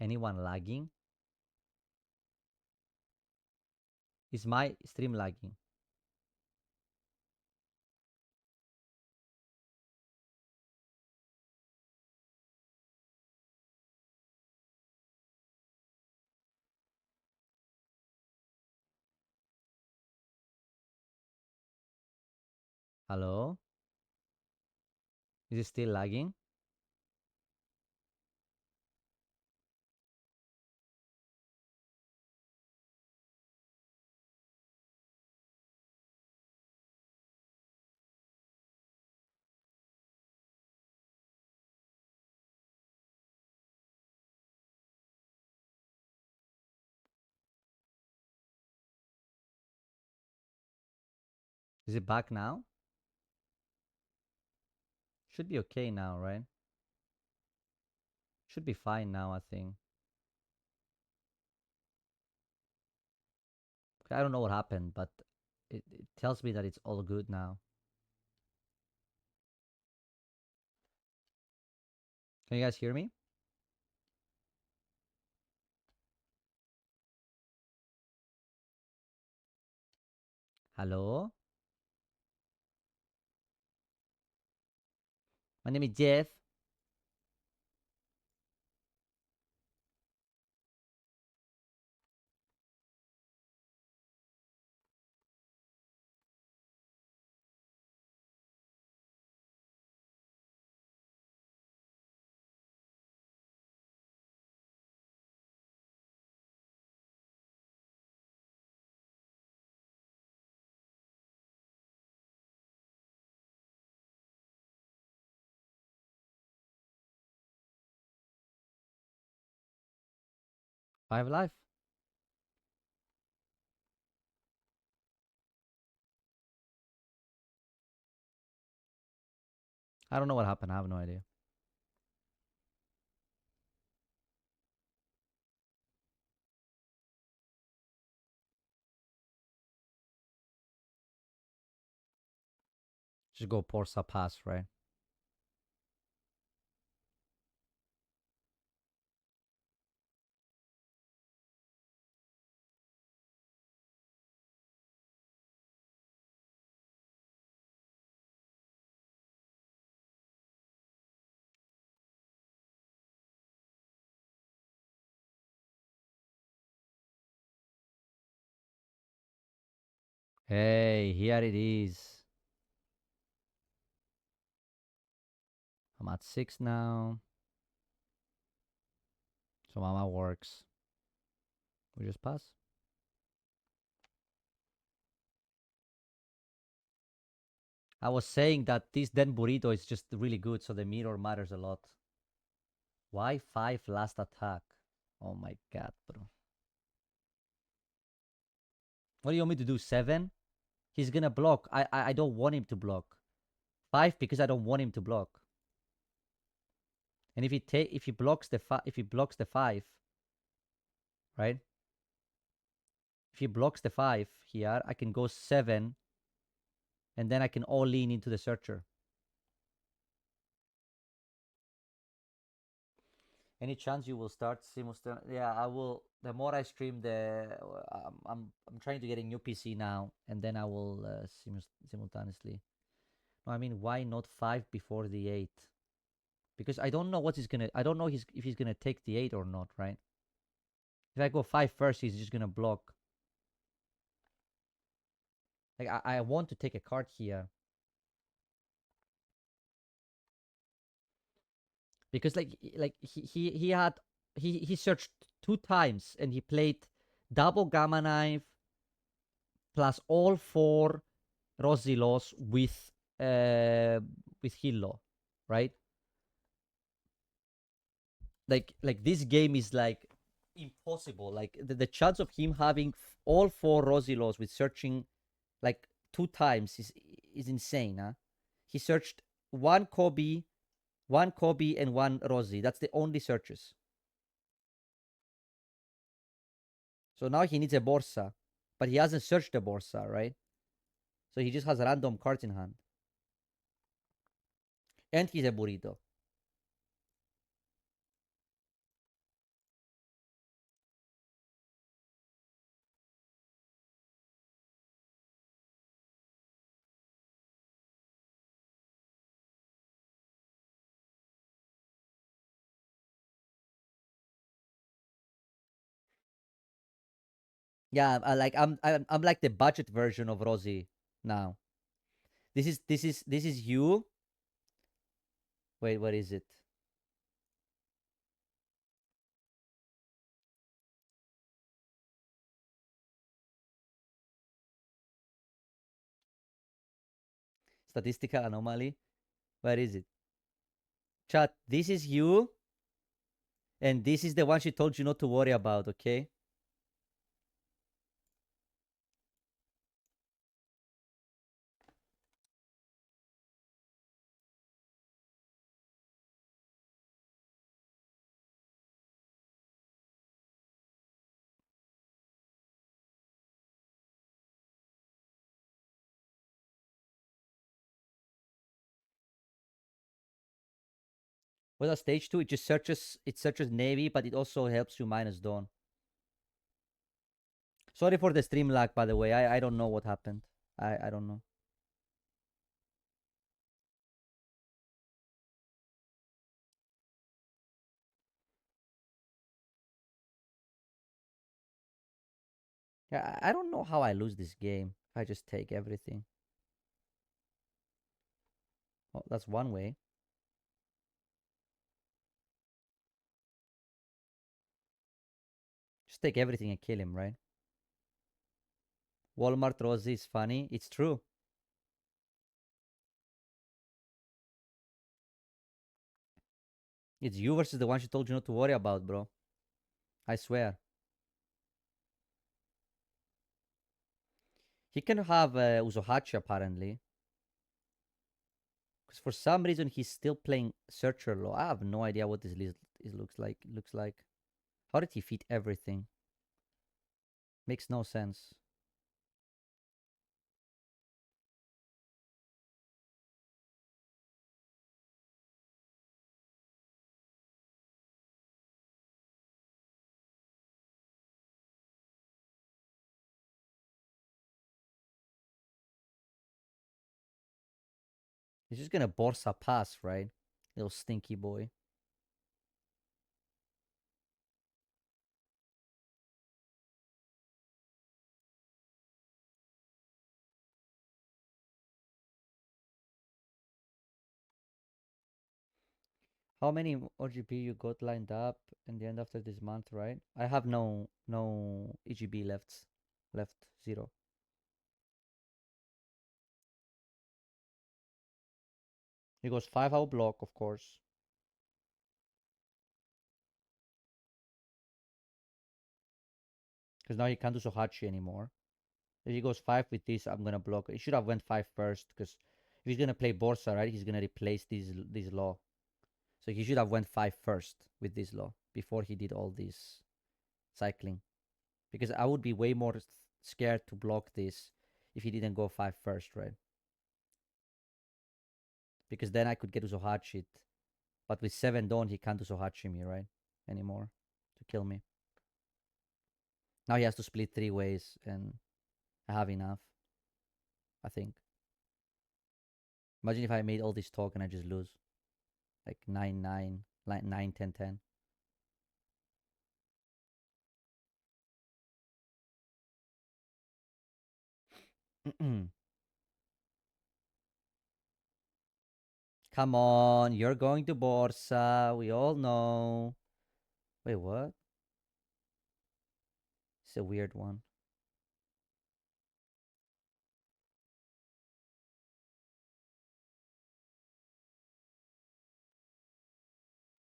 A: Anyone lagging? Is my stream lagging? Hello? Is it still lagging? Is it back now? Should be okay now, right? Should be fine now, I think. I don't know what happened, but it tells me that it's all good now. Can you guys hear me? Hello? My name is Jeff. I have life. I don't know what happened. I have no idea. Just go Porsa pass, right? Hey, here it is. I'm at 6 now. So mama works. We just pass. I was saying that this Den Burrito is just really good, so the mirror matters a lot. Why 5 last attack? Oh my god, bro. What do you want me to do? 7? He's gonna block. I don't want him to block. 5 because I don't want him to block. And if he blocks the 5, right? If he blocks the 5 here, I can go 7, and then I can all lean into the searcher. Any chance you will start simultaneously? Yeah, I will. The more I stream, I'm trying to get a new PC now, and then I will simultaneously. No, I mean, why not 5 before the 8? Because I don't know what he's gonna. I don't know if he's gonna take the 8 or not, right? If I go 5 first, he's just gonna block. Like I want to take a card here because like he had he searched 2 times and he played double gamma knife plus all 4 Rosilos with Hillo, right? Like this game is like impossible. Like the chance of him having all 4 Rosilos with searching like 2 times is insane, huh? He searched one Kobe, and one Rosie. That's the only searches. So now he needs a Borsa, but he hasn't searched the Borsa, right? So he just has random cards in hand. And he's a burrito. Yeah, I'm like the budget version of Rosie now. This is you. Wait, what is it? Statistical anomaly. Where is it? Chat. This is you, and this is the one she told you not to worry about. Okay. What does stage 2? It just searches. It searches navy, but it also helps you minus dawn. Sorry for the stream lag, by the way. I don't know what happened. I don't know. Yeah, I don't know how I lose this game. I just take everything. Well, that's one way. Just take everything and kill him, right? Walmart Rosie is funny. It's true. It's you versus the one she told you not to worry about, bro. I swear. He can have Uzohachi apparently. Because for some reason he's still playing Searcher Law. I have no idea what this list looks like. How did he fit everything? Makes no sense. He's just gonna Borsa pass, right? Little stinky boy. How many OGB you got lined up in the end after this month, right? I have no EGB left. Left 0. He goes 5 out block, of course. Because now he can't do Sohachi anymore. If he goes 5 with this, I'm gonna block. He should have went 5 first, because if he's gonna play Borsa, right, he's gonna replace this law. So he should have went 5 first with this law before he did all this cycling. Because I would be way more scared to block this if he didn't go 5 first, right? Because then I could get Usohachi. But with 7 Dawn, he can't Usohachi me, right? Anymore to kill me. Now he has to split 3 ways, and I have enough, I think. Imagine if I made all this talk and I just lose. Like 9-9, like 9-10-10. Come on, you're going to Borsa. We all know. Wait, what? It's a weird one.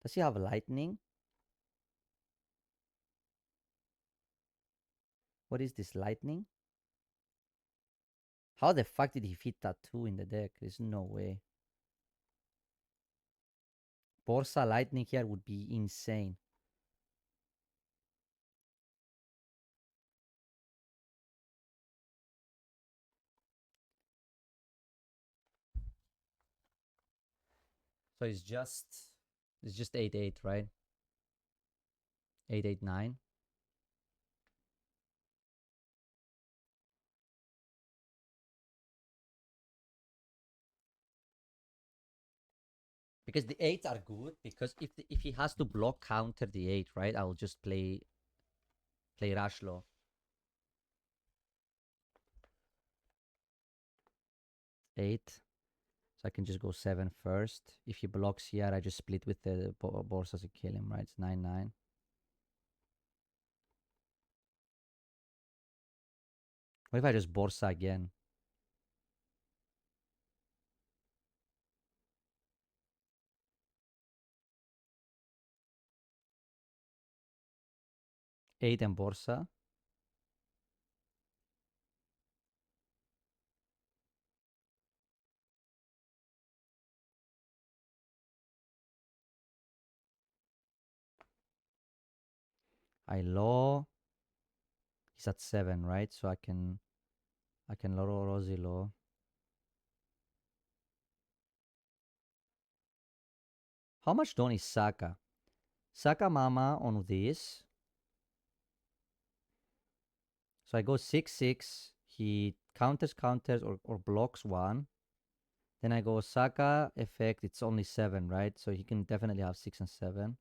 A: Does he have lightning? What is this, lightning? How the fuck did he fit that 2 in the deck? There's no way. Borsa lightning here would be insane. So it's just 8-8, right? 8-8-9. Because the 8s are good, because if he has to block counter the 8, right, I'll just play Rashlo. 8. So I can just go 7 first. If he blocks here, I just split with the Borsas to kill him, right? It's 9-9. What if I just Borsa again? Eight and Borsa. I low. He's at 7, right? So I can low Rosy low. How much don is Saka? Saka Mama on this. So I go 6-6. He counters or blocks 1. Then I go Saka effect. It's only 7, right? So he can definitely have 6 and 7.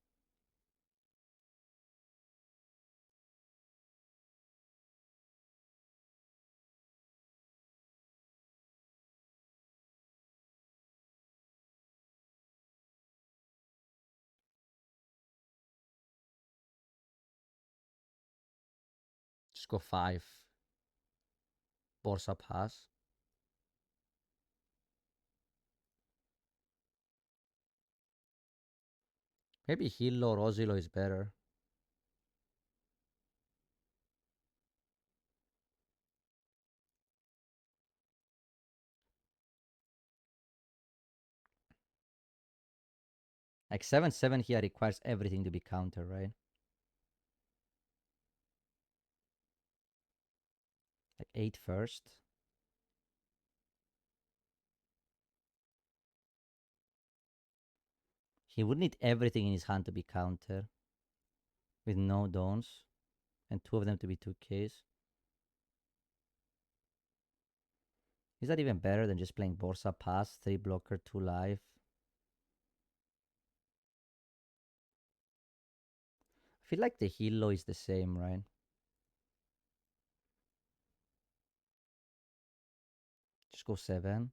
A: Just go 5. Borsa pass. Maybe Hillo or Rosilo is better. Like 7-7 here requires everything to be counter, right? Like 8 first. He would need everything in his hand to be counter. With no dons. And 2 of them to be 2Ks. Is that even better than just playing Borsa pass, 3 blocker, 2 life? I feel like the Hillo is the same, right? Just go 7.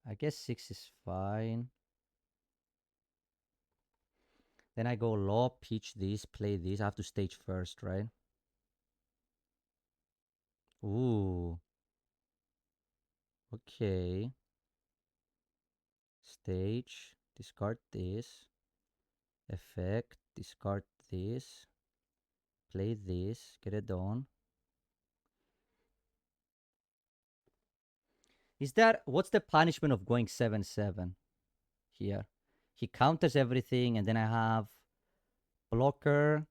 A: I guess 6 is fine. Then I go low, pitch this, play this. I have to stage first, right? Ooh. Okay. Stage. Discard this. Effect. Discard this. Play this. Get it done. What's the punishment of going 7-7 here? He counters everything, and then I have blocker,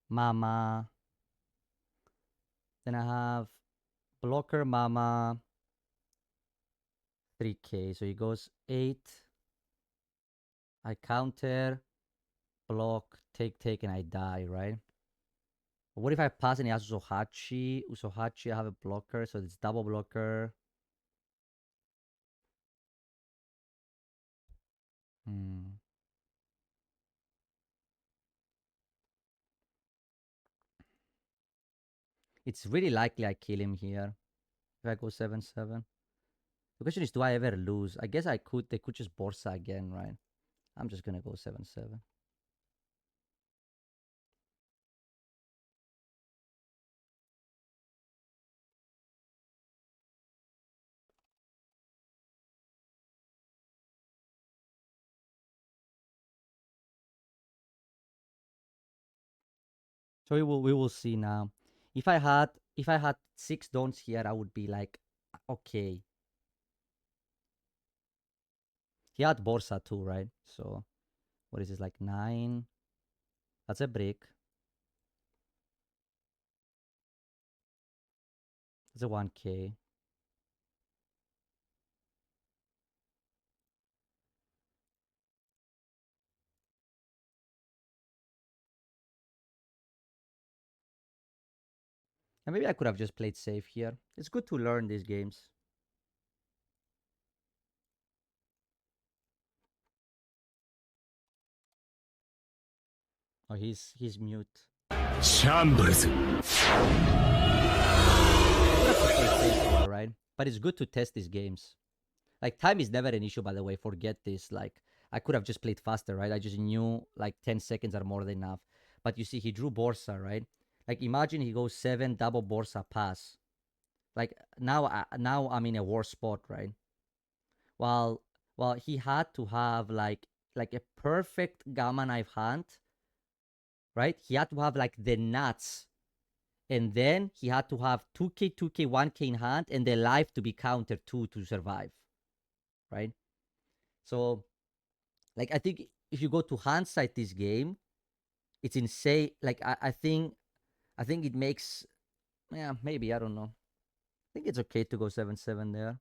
A: mama. Then I have blocker, mama, 3k. So he goes 8. I counter, block, take, and I die, right? What if I pass and he has Usohachi? Usohachi, I have a blocker, so it's double blocker. It's really likely I kill him here if I go 7-7. The question is, do I ever lose? I guess I could. They could just Borsa again, right? I'm just gonna go 7-7. So we will see now. If I had 6 dons here, I would be like, okay. He had Borsa too, right? So what is this, like 9? That's a brick. That's a 1k. And maybe I could have just played safe here. It's good to learn these games. Oh, he's mute. Shambles. Right? But it's good to test these games. Like, time is never an issue, by the way. Forget this. Like, I could have just played faster, right? I just knew like 10 seconds are more than enough. But you see, he drew Borsa, right? Like, imagine he goes 7 double Borsa pass. Like, now I'm in a worse spot, right? While he had to have like a perfect gamma knife hand, right? He had to have like the nuts, and then he had to have 2k, 2k, 1k in hand, and the life to be countered to survive, right? So, like, I think if you go to hindsight this game, it's insane. Like, I think it makes, yeah, maybe, I don't know. I think it's okay to go 7-7 there.